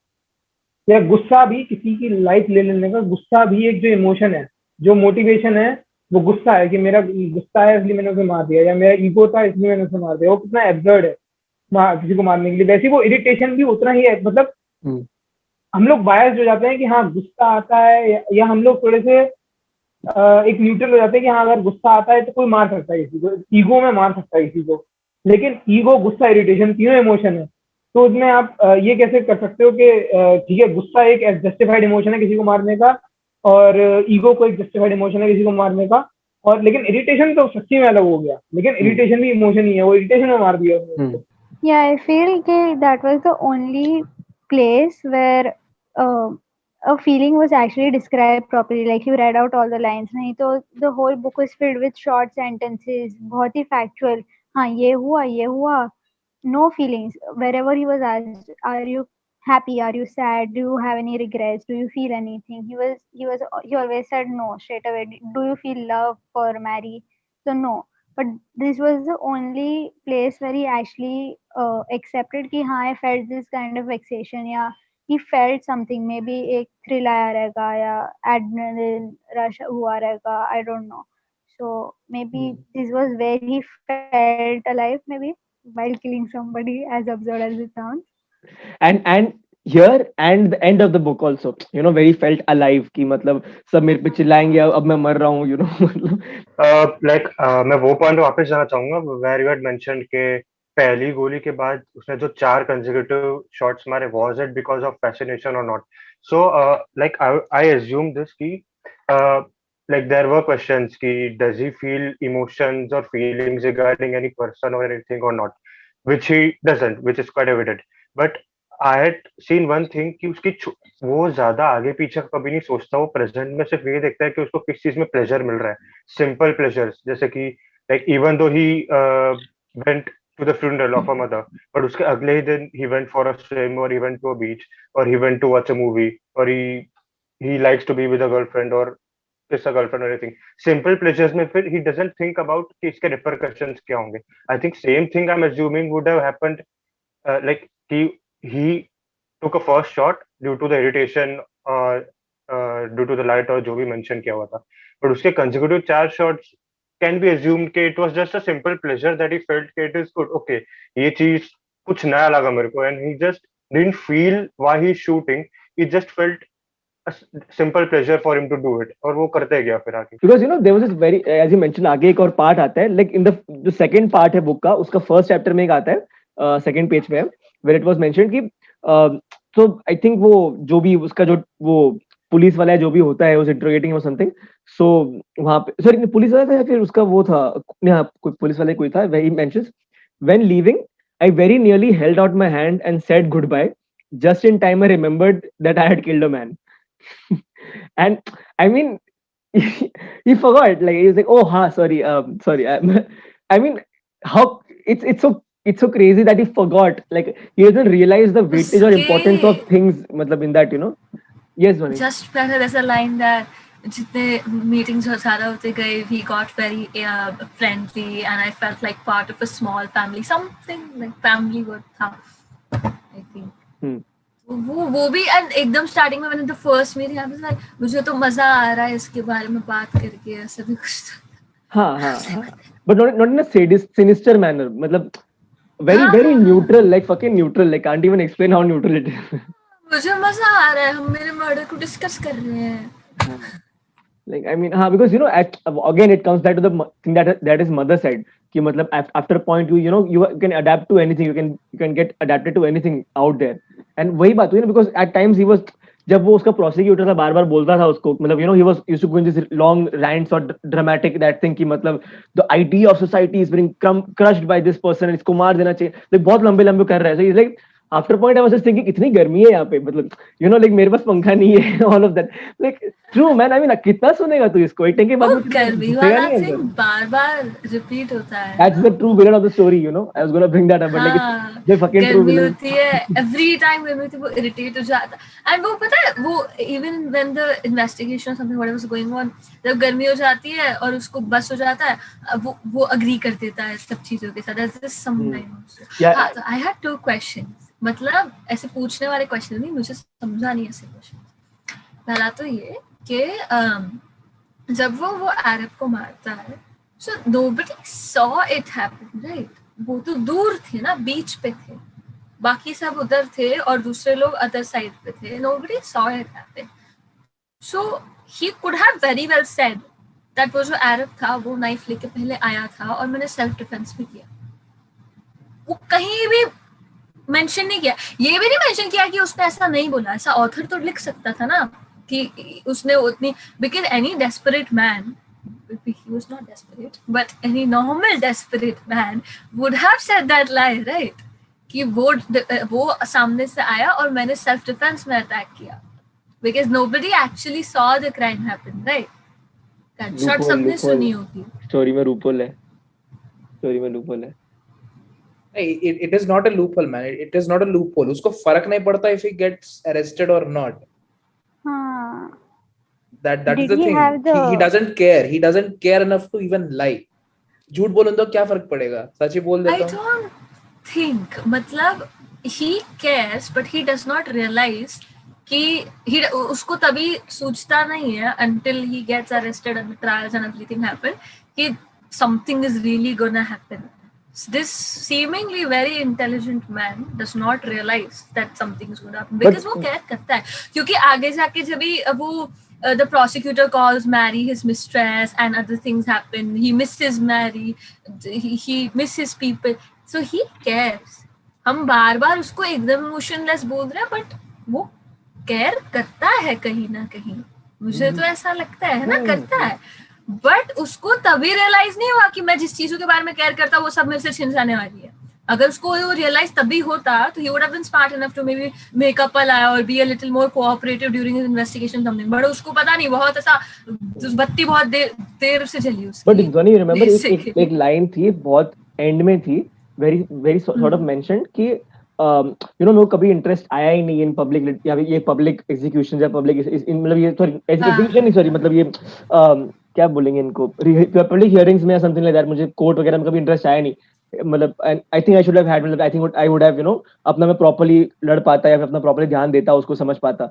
S8: या गुस्सा भी, किसी की लाइफ ले लेने का गुस्सा भी एक जो इमोशन है, जो मोटिवेशन है वो गुस्सा है कि मेरा गुस्सा है इसलिए मैंने उसे मार दिया, या मेरा ईगो था इसलिए मैंने उसे मार दिया, वो कितना एब्सर्ड है किसी को मारने के लिए। वैसे वो इरिटेशन भी उतना ही है, मतलब हम लोग बायस हो जाते हैं कि हाँ गुस्सा आता है, या हम लोग थोड़े से एक न्यूट्रल हो जाते हैं कि हाँ अगर गुस्सा आता है तो कोई मार सकता है किसी को, ईगो में मार सकता है किसी को, लेकिन ईगो, गुस्सा, इरिटेशन तीनों इमोशन है। तो उसमें आप ये कैसे कर सकते हो कि ठीक है गुस्सा एक जस्टिफाइड इमोशन है किसी को मारने का, और ईगो को एक जस्टिफाइड इमोशन है किसी को मारने का, और लेकिन इरिटेशन तो सच्ची में अलग हो गया, लेकिन इरिटेशन भी इमोशन ही है, वो इरिटेशन में मार दिया उसने।
S9: Yeah, I feel that was the only place where a feeling was actually described properly. Like you read out all the lines. नहीं तो the whole book was filled with short sentences, बहुत ही factual. हाँ ये हुआ. No feelings. Wherever he was asked, are you happy? Are you sad? Do you have any regrets? Do you feel anything? He always said no straight away. Do you feel love for Mary? So no. But this was the only place where he actually accepted कि हाँ I felt this kind of vexation, या he felt something, maybe एक thrill आया रहेगा या adrenaline rush हुआ रहेगा, I don't know. So maybe this was where he felt alive, maybe while killing somebody, as absurd as it sounds.
S1: And here and the end of the book also, you know, very felt alive कि मतलब सब मेरे पे चिल्लाएंगे अब मैं मर रहा हूँ, you know, मतलब
S6: मैं वो पॉइंट वापस जाना चाहूंगा वेयर यू हैड मेंशन्ड के पहली गोली के बाद उसने जो 4 कंसेक्यूटिव शॉट्स मारे, was it because of fascination or not? So like I assume this कि like there were questions ki does he feel emotions or feelings regarding any person or anything or not, which he doesn't, which is quite evident. But I had seen one thing कि उसकी वो ज्यादा आगे पीछे कभी नहीं सोचता, वो प्रेजेंट में सिर्फ ये देखता है कि उसको किस चीज में प्लेजर मिल रहा है, सिंपल प्लेजर्स, जैसे कि like even though he went to the funeral of a mother, but उसके अगले ही दिन he went for a swim or he went to a beach or he went to watch a movie or he likes to be with a girlfriend or kiss a girlfriend or anything. Simple pleasures में फिर he doesn't think about कि इसके repercussions क्या होंगे. I think same thing I'm assuming would have happened like he took a first shot due to the irritation due to the light और जो भी mention किया हुआ था, but उसके consecutive 4 shots can be assumed कि it was just a simple pleasure that he felt कि it is good, okay ये चीज कुछ नया लगा मेरे को, and he just didn't feel why he's shooting, he just felt a simple pleasure for him to do it, और वो करते गया फिर आगे।
S1: Because you know there was this very as you mentioned आगे एक और part आता है, like in the जो second part है book का, उसका first chapter में एक आता है second page पे है, where it was mentioned कि so I think वो जो भी उसका जो वो पुलिस वाला है जो भी होता है was interrogating or something, so वहाँ पे sorry पुलिस वाला था या फिर उसका वो था, हाँ कोई पुलिस वाला कोई था, where he mentions when leaving I very nearly held out my hand and said goodbye, just in time I remembered that I had killed a man. And I mean he forgot, like he was like oh ha sorry I mean how it's so crazy that he forgot, like he doesn't realize the weightage or importance of things matlab in that, you know. Yes Vani.
S5: Just there's a line that जितने meetings ज़्यादा होते गए, he got very friendly and I felt like part of a small family, something like family word था I think. वो भी and एकदम starting में मैंने the first meeting I was like मुझे तो मजा आ रहा है इसके बारे में बात करके, ऐसा भी कुछ
S1: हाँ but not in a sinister manner, मतलब very neutral, like fucking neutral, like can't even explain how neutral it is.
S5: मुझे मजा आ रहा है, हम मेरे मर्डर को डिस्कस कर रहे हैं.
S1: Like I mean, because again it comes back to the thing that is mother said कि मतलब after a point you can adapt to anything, you can get adapted to anything out there. And वही बात हुई ना, because at times he was, जब वो उसका prosecutor था बार बार बोलता था उसको, मतलब he was used to go in this long rants or dramatic that thing कि मतलब the idea of society is being crushed by this person, इसको मार देना चाहिए, like बहुत लंबे लंबे कर रहे हैं. So he's like, after a point I was just thinking इतनी गर्मी है यहाँ पे, मतलब like मेरे पास पंखा नहीं है, all of that. Like true man, I mean कितना सुनेगा तू इसको, एक टाइम के बाद
S5: वो
S1: वो तुझे
S5: गर्मी
S1: घुसेगा
S5: वाला
S1: नहीं
S5: थिंग
S1: अंदर.
S5: बार बार रिपीट होता है
S1: That's the true villain of the story, I was gonna bring that up, but like
S5: हाँ,
S1: it's the fucking true
S5: गर्मी
S1: villain.
S5: होती है एवरी टाइम, गर्मी होती है, वो इरिटेट हो जाता है. एंड वो पता है, वो even when the investigation something whatever is going on, जब गर्मी हो जाती है और उसको बस हो जाता है, वो अग्री कर देता है सब चीजों के साथ. That's just some time. हां, तो आई हैड 2 क्वेश्चंस, मतलब ऐसे पूछने वाले क्वेश्चन नहीं, मुझे समझा नहीं ऐसे क्वेश्चन. पहला तो ये कि जब वो अरब को मारता है, so nobody saw it happen, right? वो तो दूर थे ना, बीच पे थे, बाकी सब उधर थे और दूसरे लोग अदर साइड पे थे. Nobody saw it happen. So he could have very well said that वो जो अरब था वो नाइफ लेके पहले आया था और मैंने सेल्फ डिफेंस भी किया. वो कहीं भी मेंशन नहीं किया, ये भी नहीं मेंशन किया कि उसने ऐसा नहीं बोला. ऐसा ऑथर तो लिख सकता था ना कि उसने उतनी, because any desperate man, he was not desperate, but any normal desperate man would have said that lie, right? कि वो सामने से आया और मैंने सेल्फ डिफेंस में अटैक किया, because nobody actually saw the crime happen, right? Gunshot सबने सुनी होगी.
S1: स्टोरी में लूपहोल है.
S4: It is not a loophole, man. It is not a loophole. उसको फर्क नहीं पड़ता if he gets arrested or not. That is the thing. He doesn't care. He doesn't care enough to even lie. झूठ बोलूं तो क्या फर्क पड़ेगा, सच ही बोल देता हूं.
S5: I don't think, मतलब he cares, but he does not realize कि उसको तभी सूझता नहीं है until he gets arrested and the trials and everything happen कि something is really gonna happen. This seemingly very intelligent man does not realize that something is going to happen, because वो care करता है, क्योंकि आगे जाके जब भी वो the prosecutor calls Mary his mistress and other things happen, he misses Mary, he misses people, so he cares. हम बार बार उसको एकदम इमोशनलेस बोल रहे हैं, बट वो केयर करता है कहीं ना कहीं, मुझे तो ऐसा लगता है ना, करता है. बट उसको तभी रियलाइज नहीं हुआ कि मैं जिस चीजों के बारे में केयर करता वो सब मेरे से छिन जाने वाली है. अगर उसको वो रियलाइज तभी होता तो he would have been smart enough to maybe make up a lie or be a little more cooperative during his investigation something. But उसको पता नहीं, बहुत ऐसा बत्ती बहुत देर से जली उसकी.
S1: बट गनी रिमेंबर एक लाइन थी बहुत एंड में थी, very very sort of mentioned कि मेरे को कभी इंटरेस्ट आया ही नहीं इन पब्लिक, या ये पब्लिक एग्जीक्यूशन या पब्लिक मतलब ये सॉरी एग्जीक्यूशन नहीं, सॉरी मतलब ये क्या बोलेंगे इनको, पब्लिक हियरिंग्स में या समथिंग लाइक दैट. मुझे कोर्ट वगैरह में कभी इंटरेस्ट आया नहीं, मतलब I think I should have had, मतलब I think I would have अपना मैं प्रॉपर्ली लड़ पाता या फिर अपना प्रॉपर्ली ध्यान देता, उसको समझ पाता.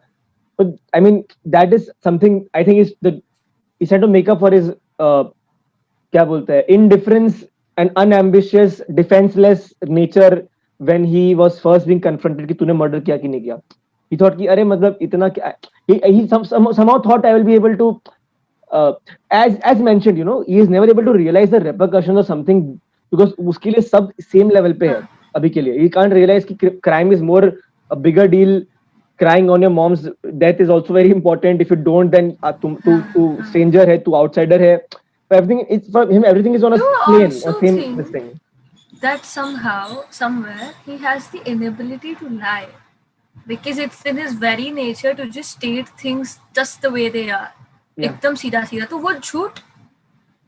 S1: तो I mean that is something I think is the is to make up for his क्या बोलते हैं, indifference and unambitious defenceless nature when he was first being confronted कि तूने मर्डर किया कि नहीं किया. He thought कि अरे मतलब इतना क्या, he somehow thought I will be able to as mentioned he is never able to realize the repercussions of something because उसके लिए सब same level पे है अभी के लिए. He can't realize कि crime is more a bigger deal. Crying on your mom's death is also very important. If you don't, then तू stranger है, तू outsider है. Everything it's for him, everything is on a plane, a same this thing.
S5: That somehow, somewhere, he has the inability to lie, because it's in his very nature to just state things just the way they are. एकदम सीधा सीधा, तो वो झूठ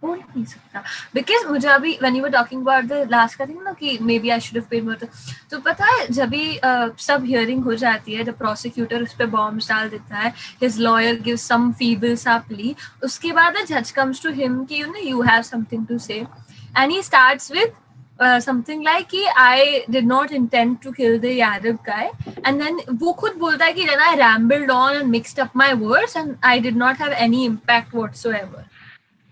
S5: बोल नहीं सकता. Because मुझे अभी when you were talking about the last का thing ना कि maybe I should have paid more, तो पता है जब भी सब hearing हो जाती है, the prosecutor उस पे bombs डाल देता है, his lawyer gives some feeble सा plea, उसके बाद the judge comes to him कि you have something to say, and he starts with something like I did not intend to kill the Arab guy, and then वो खुद बोलता है कि then I rambled on and mixed up my words and I did not have any impact whatsoever,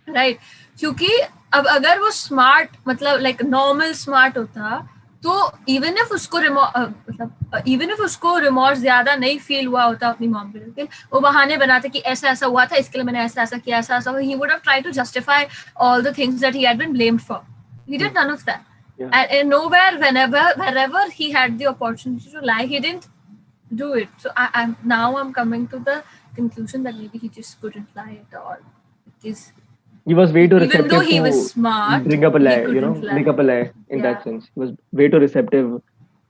S5: right? क्योंकि अब अगर वो smart मतलब like normal smart होता तो इवन इफ उसको इवन इफ उसको रिमॉर्स ज्यादा नहीं फील हुआ होता अपनी मॉम के लिए, वो बहाने बनाते कि ऐसा ऐसा हुआ था, इसके लिए मैंने ऐसा ऐसा किया, ऐसा ऐसा, he would have tried to justify all the things that he had been blamed for. He did none of that.
S1: Yeah.
S5: And nowhere, wherever he had the opportunity to lie, he didn't do it. So I'm coming to the conclusion that maybe he just couldn't lie at all, because
S1: He was way too
S5: even
S1: receptive
S5: though he
S1: to
S5: was smart,
S1: bring up a
S5: he
S1: lie,
S5: couldn't lie.
S1: bring up a lie in
S5: Yeah.
S1: that sense. He was way too receptive.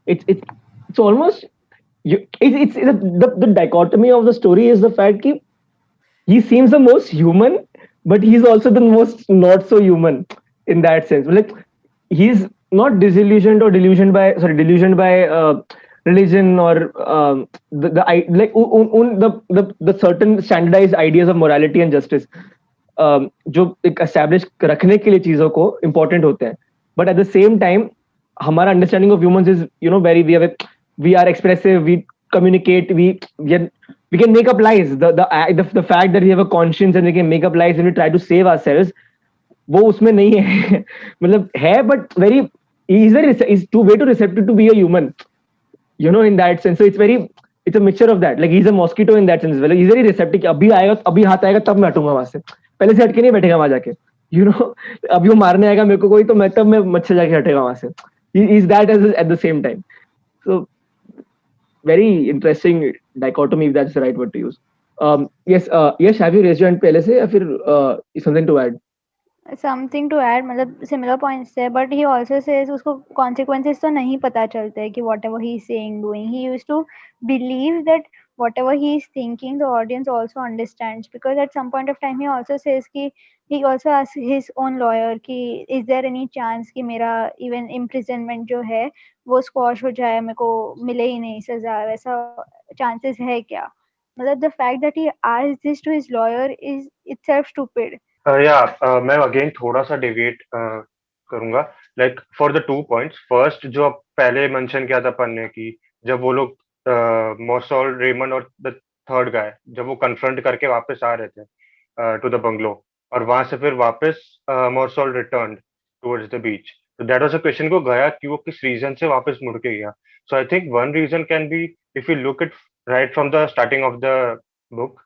S1: It's almost it's the dichotomy of the story is the fact that he seems the most human, but he's also the most not so human in that sense. Like he's not delusioned by religion or the certain standardized ideas of morality and justice. जो एक establish रखने के लिए चीजों को important होते हैं, but at the same time हमारा understanding of humans is very we are expressive, we communicate, we can make up lies. The fact that we have a conscience and we can make up lies and we try to save ourselves, वो उसमें नहीं है. मतलब है, but he's too receptive to be a human, in that sense. So it's a mixture of that. Like he's a mosquito in that sense as well. He's very receptive. अभी हाथ आएगा तब मैं हटूंगा वहां से, पहले से हटके नहीं बैठेगा वहां जाके. अभी वो मारने आएगा मेरे को कोई, तो मैं तब मैं मच्छर जाके हटेगा वहां से. He's that at the same time. So very interesting dichotomy, if that's the right word to use. Yes, have you raised your hand पहले से या फिर something to add?
S10: Something to add, मतलब सिमिलर पॉइंट्स है, but he also says उसको consequences तो नहीं पता चलते हैं कि whatever he is saying doing, he used to believe that whatever he is thinking the audience also understands, because at some point of time he also says कि he also asks his own lawyer कि is there any chance कि मेरा even imprisonment जो है वो squash हो जाए, मेरे को मिले ही नहीं सजा, वैसा chances है क्या. मतलब the fact that he asked this to his lawyer is itself stupid.
S6: मैं अगेन थोड़ा सा डिवेट करूंगा, like for the 2 points. First, जो पहले मेंशन किया था अपन ने कि जब वो लोग मॉर्सॉल, रेमन और द थर्ड गाय जब वो कन्फ्रंट करके वापस आ रहे थे टू द बंगलो, और वहां से फिर वापस मॉर्सॉल रिटर्न टुवर्ड्स द बीच, तो दैट वाज अ क्वेश्चन को गया कि वो किस रीजन से वापस मुड़ के गया. So I think one reason can be, if you look it right from the starting of the book,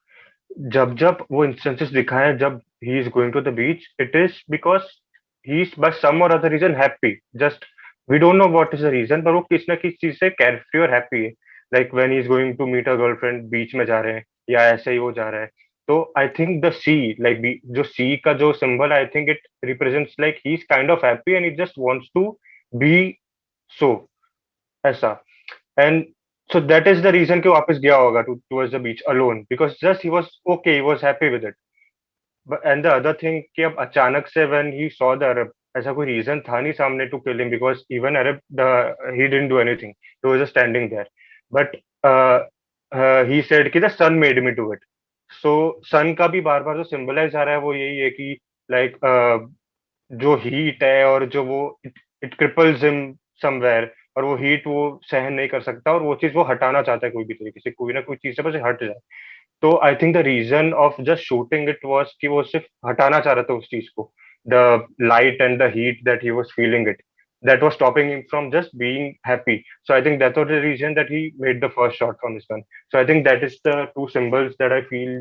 S6: जब वो इंस्टेंसेस दिखाए जब he is going to the beach, it is because he's by some or other reason happy. Just we don't know what is the reason, but वो किसी ना किसी चीज से carefree और happy है. Like when he's going to meet a girlfriend, बीच में जा रहे हैं या ऐसे ही वो जा रहा है. तो I think the sea, like जो sea का जो symbol, I think it represents like he's kind of happy and he just wants to be so ऐसा. And so that is the reason कि वापस गया होगा towards the beach alone, because just he was okay, he was happy with it. But and the other thing कि अब अचानक से when he saw the Arab, ऐसा कोई reason था नहीं सामने to kill him, because even Arab he didn't do anything, he was just standing there. But he said कि the sun made me do it. So sun का भी बार बार जो symbolize आ रहा है वो यही है कि like जो heat है और जो वो it cripples him somewhere, और वो हीट वो सहन नहीं कर सकता और वो चीज वो हटाना चाहता है कोई भी तरीके से, कोई ना कोई चीज से बस हट जाए. तो I think the reason of just shooting it was कि वो सिर्फ हटाना चाह रहा था उस चीज को, the light and the heat that he was feeling it, that was stopping him from just being happy. So I think that was the reason that he made the first shot from his gun. So I think that is the two symbols that I feel,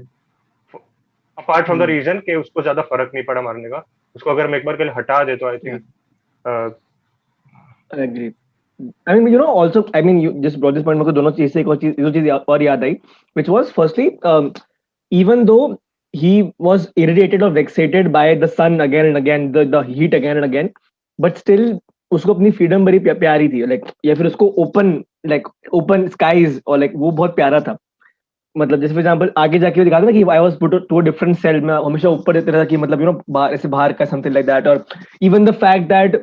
S6: apart from the reason कि उसको ज्यादा फर्क नहीं पड़ा मारने का, उसको अगर हम एक बार के लिए हटा दे तो I think
S1: I agree. I mean, also, I mean, you just brought this point. मुझे दोनों चीज से एक और चीज और याद आई, which was firstly, even though he was irritated or vexated by the sun again and again, the heat again and again, but still उसको अपनी freedom बड़ी प्यारी थी, like या फिर उसको open skies और like वो बहुत प्यारा था. मतलब जैसे फॉर एग्जांपल आगे जाके दिखाता ना कि I was put to a different cell, में हमेशा ऊपर रहता था कि मतलब बाहर का समथिंग लाइक दैट. और even the fact that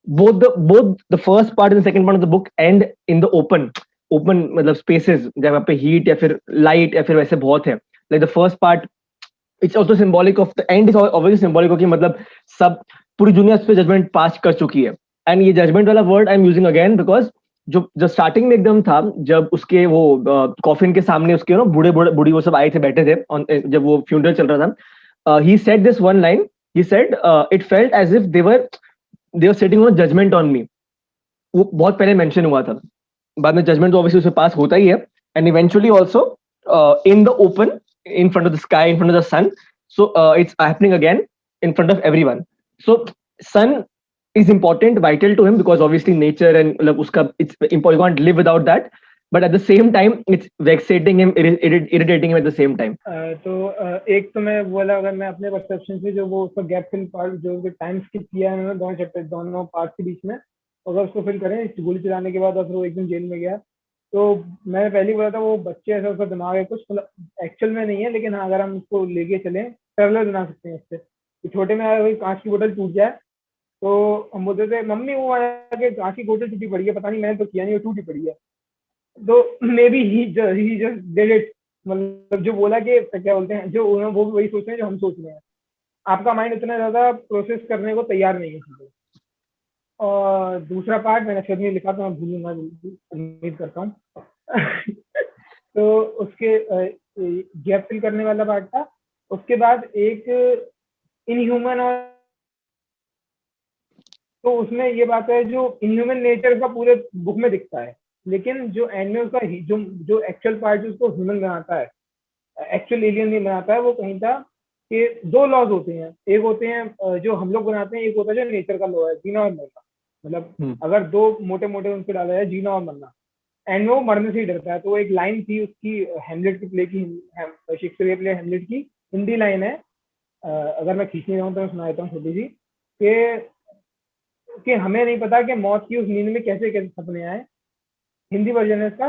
S1: both the first part and the second part of the book end in the open मतलब spaces जहाँ पे heat या फिर light या फिर वैसे बहुत है. Like the first part, it's also symbolic of the end is obviously symbolic of कि मतलब सब पूरी दुनिया इस पे judgment pass कर चुकी है. And ये judgment वाला word I'm using again because जो starting में एकदम था, जब उसके वो coffin के सामने उसके बूढ़ी वो सब आए थे, बैठे थे जब वो funeral चल रहा था. He said this one line. He said it felt as if they were sitting on judgment on me. वो बहुत पहले मेंशन हुआ था, बाद में जजमेंट तो ऑब्वियसली उसके पास होता ही है, and eventually also in the open, in front of the sky, in front of the sun. So it's happening again in front of everyone. So sun is important, vital to him, because obviously nature and like uska, it's important. You can't live without that. But at the same time, it's vexating him, irritating him at the same time.
S8: तो एक तो मैं बोला, अगर मैं अपने perception से जो वो उसका गैप फिल पार्ट जो टाइम स्किप किया है उन्होंने दोनों चैप्टर दोनों पार्ट के बीच में, अगर उसको फिल करें गोली चलाने के बाद और फिर वो एकदम जेल में गया, तो मैंने पहले ही बोला था वो बच्चे ऐसा उसका दिमाग है कुछ, मतलब एक्चुअल में नहीं है, लेकिन हाँ अगर हम उसको लेके चलें पैरेलल बना सकते हैं उससे। तो छोटे में अगर कांच की बोतल टूट जाए तो हम बोलते थे मम्मी वो आके कांच की बोतल टूटी पड़ी है, पता नहीं मैंने तो किया नहीं, वो टूटी पड़ी है। तो may be he just did it, मतलब जो बोला कि क्या बोलते हैं, जो वो भी वही सोच रहे हैं जो हम सोच रहे हैं। आपका माइंड इतना ज्यादा प्रोसेस करने को तैयार नहीं है चीजें। और दूसरा पार्ट मैंने खुद नहीं लिखा तो मैं भूलूंगा, उम्मीद करता हूँ। तो उसके गैप फिल करने वाला पार्ट था। उसके बाद एक इनह्यूमन, और तो उसमें ये बात है जो इनह्यूमन नेचर का पूरे बुक में दिखता है, लेकिन जो एंड में उसका जो एक्चुअल पार्ट उसको ह्यूमन बनाता है, एक्चुअल एलियन नहीं बनाता है, वो कहीं था कि दो लॉज होते हैं, एक होते हैं जो हम लोग बनाते हैं, एक होता है जो नेचर का लॉ है, जीना और मरना। मतलब अगर दो मोटे मोटे उनको डाला जाए, जीना और मरना, एंड वो मरने से ही डरता है। तो वो एक लाइन थी उसकी हेमलेट की प्ले की, शेक्सपियर प्ले हेमलेट की हिंदी लाइन है, अगर मैं खींचने जाऊँ तो मैं सुना देता हूँ छोटी सी, कि हमें नहीं पता कि मौत की उस नींद में कैसे कैसे सपने आए। हिंदी वर्जन है इसका,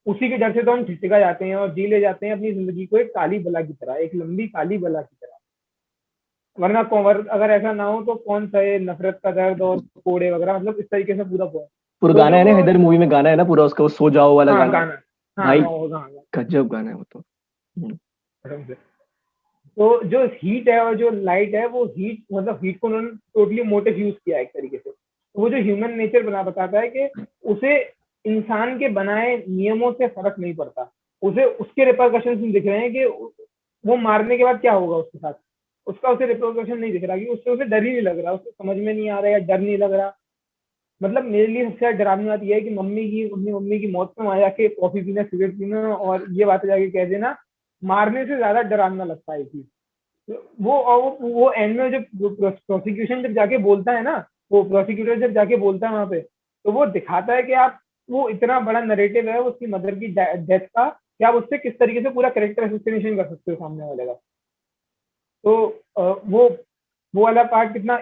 S8: उसी के डर से तो हम ठिठका जाते हैं और जी ले जाते हैं अपनी जिंदगी को एक काली बला की तरह, एक लंबी काली बला की तरह, वरना अगर ऐसा ना हो तो कौन सा ये नफरत का दर्द और कोड़े वगैरह, मतलब इस तरीके से पूरा
S1: गाना है ना, हैदर मूवी में गाना है ना पूरा उसका, वो सो जाओ वाला
S8: हाँ,
S1: गाना भाई, गजब गाना है वो तो।
S8: तो जो हीट है और जो लाइट है, वो हीट मतलब हीट को उन्होंने टोटली मोटिव यूज किया एक तरीके से। वो जो ह्यूमन नेचर बताता है कि उसे इंसान के बनाए नियमों से फर्क नहीं पड़ता, उसे उसके रिपरकशन दिख रहे हैं कि वो मारने के बाद क्या होगा उसके साथ, उसका उसे रिपरकशन नहीं दिख रहा, कि उससे उसे डर ही नहीं लग रहा, उसको समझ में नहीं आ रहा या डर नहीं लग रहा। मतलब मेरे लिए सबसे डरावनी बात यह है कि मम्मी की मौत में वहां जाके कॉफी पीना, सिगरेट पीना और ये बातें जाके कह देना, मारने से ज्यादा डरावना लगता है चीज। वो एंड में जब प्रोसिक्यूशन जब जाके बोलता है ना, वो प्रोसिक्यूटर जब जाके बोलता है वहां पे, तो वो दिखाता है कि आप, वो इतना बड़ा नरेटिव है उसकी मदर की डेथ का, कि आप उससे किस तरीके से पूरा कैरेक्टर एसोसिएशन कर सकते हो सामने वाले का। तो वो वाला पार्ट कितना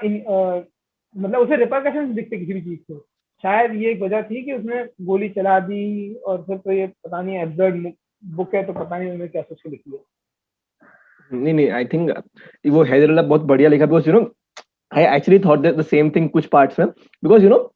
S8: मतलब उसे रिपरकशन दिखते किसी भी चीज से। शायद ये एक वजह थी कि उसने गोली चला दी, और फिर तो ये पता नहीं एब्सर्ड बुक है तो पता नहीं उन्होंने क्या सोच के लिखी है।
S1: नहीं, आई थिंक वो हैदर बहुत बढ़िया लिखा, because you know I actually thought that the same thing कुछ पार्ट्स में, बिकॉज यू नो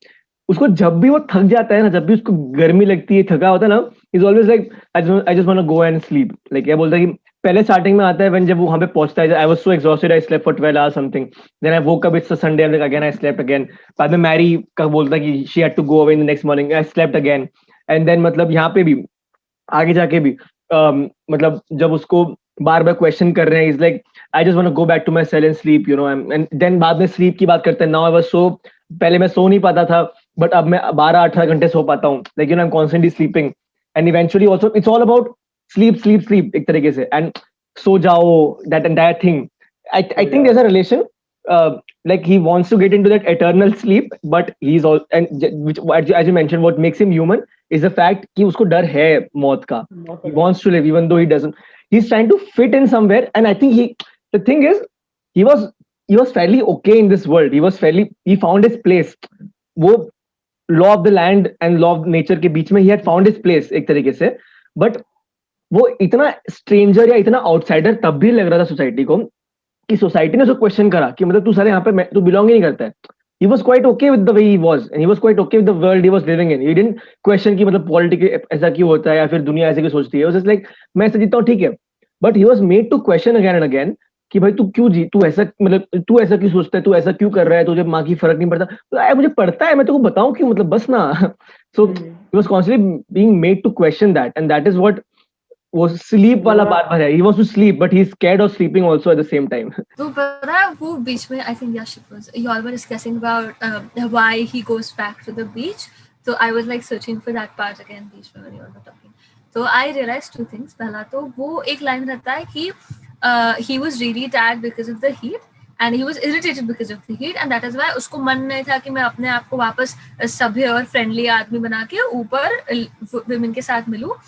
S1: उसको जब भी वो थक जाता है ना, जब भी उसको गर्मी लगती है, थका होता है ना, is always like I just want to go and sleep. Like क्या बोलता है कि पहले स्टार्टिंग में आता है व्हेन जब वो वहां पे पहुंचता है, I was so exhausted, I slept for 12 hours something, then I woke up, it's a Sunday, like again I slept again. बाद में मैरी का बोलता है कि she had to go away in the next morning, I slept again. And then मतलब यहाँ पे भी आगे जाके भी मतलब जब उसको बार बार क्वेश्चन कर रहे हैं, is like I just want to go back to my cell and sleep, you know. And then बाद में स्लीप की बात करते हैं, नाउ आई वाज सो, पहले मैं सो नहीं पाता था बट अब मैं 12-18 घंटे सो पाता हूँ, like you know I am constantly sleeping. And eventually also it's all about sleep एक तरीके से, एंड सो जाओ, that entire thing. I think there is a relation, like he wants to get into that eternal sleep, but he's all, and which as you mentioned, what makes him human is the fact कि उसको डर है मौत का, he wants to live even though he doesn't, he's trying to fit in somewhere, and I think the thing is he was fairly okay in this world, he found his place, वो law of the land and law of nature के बीच में he had found his place एक तरीके से, but वो इतना stranger या इतना outsider तब भी लग रहा था सोसाइटी को, कि सोसाइटी ने उसको क्वेश्चन करा कि मतलब तू सारे यहाँ पे तू बिलोंग ही नहीं करता है। He was quite okay with the way he was, and he was quite okay with the world he was living in. He didn't question कि मतलब पॉलिटिक्स ऐसा क्यों होता है या फिर दुनिया ऐसे क्यों सोचती है। He was just like मैं ऐसा जीता हूँ, ठीक है। But he was made to question again and again कि भाई तू क्यों तू ऐसा, मतलब तू ऐसा क्यों सोचता है, तू ऐसा क्यों कर रहा है, तुझे माँ की फर्क नहीं पड़ता। तो मुझे पड़ता है, मैं तेको बताऊं क्यों, मतलब बस ना। So he was constantly being made to question that, and that is what वो स्लीप वाला बार बार है. He wants to sleep, but he's scared of sleeping also at the same time.
S5: तो पता है वो बीच में I think Yash was y'all were discussing about why he goes back to the beach. So I was like searching for that part again बीच में when you were talking. So I realized two things. पहला तो वो एक line रहता है कि he was really tired because of the heat and he was irritated because of the heat and that is why उसको मन नहीं था कि मैं अपने आप को वापस सभ्य और फ्रेंडली आदमी बना के ऊपर women के साथ मिलूं.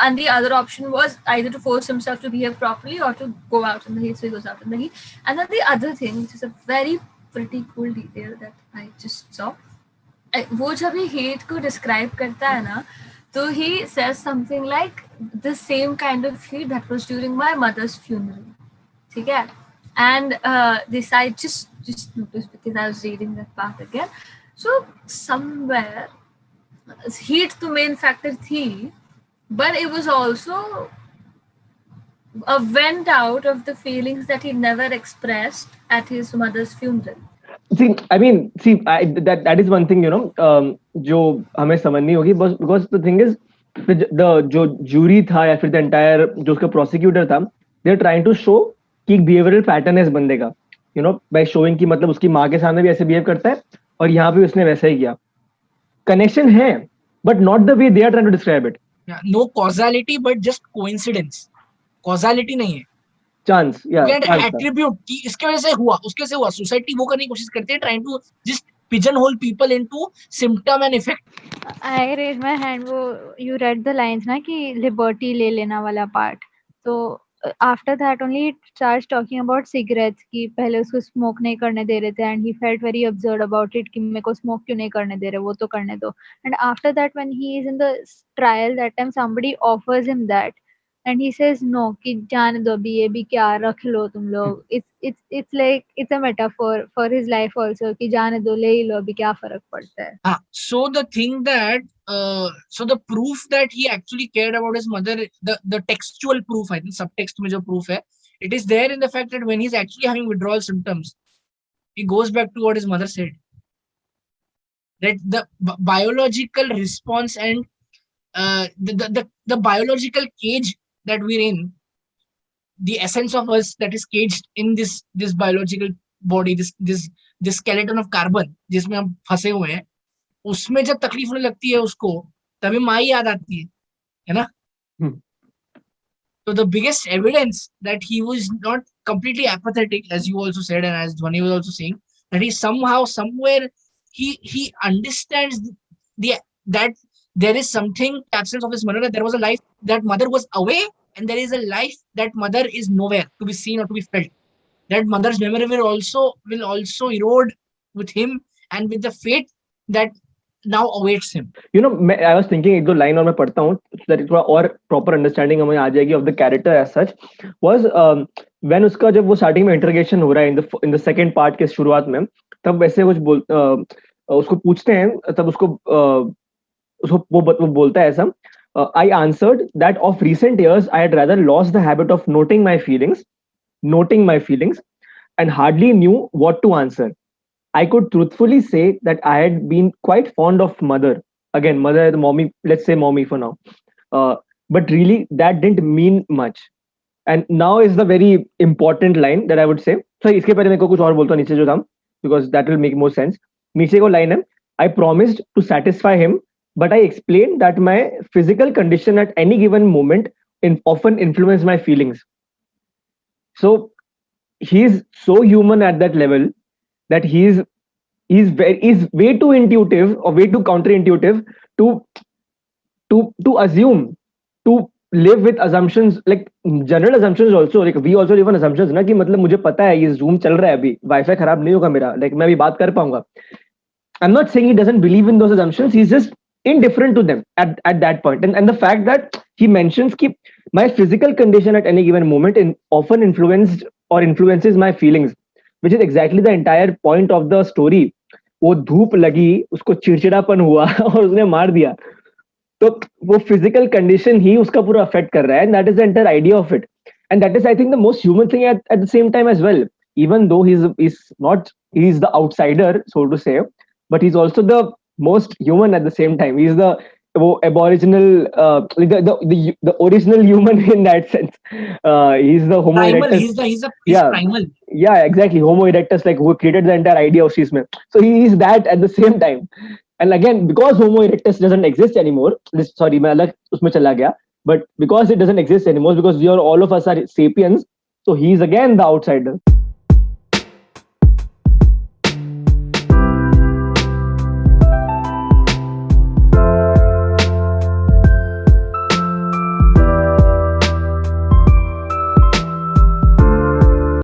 S5: And the other option was either to force himself to behave properly or to go out in the heat, so he goes out in the heat. And then the other thing, which is a very pretty cool detail that I just saw, वो जब ये hate को describe करता है ना, तो he says something like the same kind of heat that was during my mother's funeral. ठीक है? And this I just noticed because I was reading that part again. So somewhere heat तो main factor थी, but it was also a vent out of the feelings that he never expressed at his mother's funeral.
S1: See, I mean, that is one thing, you know, जो हमें समझनी होगी, because the thing is, the जो jury था या फिर the entire जो उसका prosecutor था, they're trying to show कि एक behavioral pattern है इस बंदे का, you know, by showing कि मतलब उसकी माँ के सामने भी ऐसे behave करता है और यहाँ पे उसने वैसा ही किया. Connection है, but not the way they are trying to describe it.
S3: Yeah, no causality, but just coincidence. Causality नहीं है.
S1: Chance, yeah.
S3: Attribute कि इसके वजह से हुआ, उसके से हुआ. Society वो करने की कोशिश करते हैं, trying to just pigeonhole people into symptom and effect.
S10: I raise my hand. वो you read the lines ना कि liberty ले लेना वाला part. तो after that only it starts talking about cigarettes कि पहले उसको smoke नहीं करने दे रहे थे and he felt very absurd about it कि मेरे को smoke क्यों नहीं करने दे रहे, वो तो करने दो. And after that when he is in the trial, that time somebody offers him that and he says no कि जाने दो अभी, ये भी क्या रख लो तुम लोग. It's like it's a metaphor for his life also कि जाने दो, ले ही लो अभी, क्या फर्क पड़ता है.
S3: So the thing that so the proof that he actually cared about his mother, the textual proof, I think subtext में जो proof है, it is there in the fact that when he's actually having withdrawal symptoms, he goes back to what his mother said. That the biological response and the biological cage that we're in, the essence of us that is caged in this biological body, this skeleton of carbon जिसमें हम फंसे हुए हैं, उसमें जब तकलीफ होने लगती है उसको, तभी माँ याद आती है ना? So the biggest evidence that he was not completely apathetic, as you also said and as Dhwani was also saying, that he somehow somewhere he understands that there is something, absence of his mother, that there was a life, that mother was away and there is a life that mother is nowhere to be seen or to be felt. That mother's memory will also erode with him and with the fate that now awaits him.
S1: You know, I was thinking एक दो line और मैं पढ़ता हूँ so that थोड़ा और proper understanding हमें आ जाएगी of the character as such. Was when उसका जब वो starting में interrogation हो रहा है in the second part के शुरुआत में, तब वैसे कुछ उसको पूछते हैं, तब उसको वो बोलता है ऐसा, I answered that of recent years I had rather lost the habit of noting my feelings and hardly knew what to answer. I could truthfully say that I had been quite fond of mother. Again, mother, mommy, let's say mommy for now. But really, that didn't mean much. And now is the very important line that I would say. So, इसके पहले मैं कुछ और बोलता हूँ नीचे जो था, because that will make more sense. नीचे को line है, I promised to satisfy him, but I explained that my physical condition at any given moment often influenced my feelings. So, he's so human at that level that he's way too intuitive or way too counterintuitive to assume, to live with assumptions, like general assumptions also. Like we also live on assumptions ना कि मतलब मुझे पता है ये Zoom चल रहा है अभी, वाईफाई खराब नहीं होगा मेरा, like मैं अभी बात कर पाऊंगा. I'm not saying he doesn't believe in those assumptions, he's just indifferent to them at that point. And the fact that he mentions कि my physical condition at any given moment often influences my feelings, which is exactly the entire point of the story. वो धूप लगी, उसको चिड़चिड़ापन हुआ और उसने मार दिया, तो वो physical condition ही उसका पूरा affect कर रहा है, and that is the entire idea of it. And that is, I think, the most human thing at the same time as well. Even though he's the outsider, so to say, but he's also the most human at the same time. He's the वो aboriginal like the original human in that sense. He's the Homo
S3: Primal.
S1: erectus.
S3: He's
S1: Yeah.
S3: primal.
S1: Yeah, exactly. Homo erectus, like who created the entire idea of she's man. So he is that at the same time. And again, because Homo erectus doesn't exist anymore. Sorry, मैं अलग उसमें चला गया. But because it doesn't exist anymore, because we are all of us are sapiens. So he's again the outsider.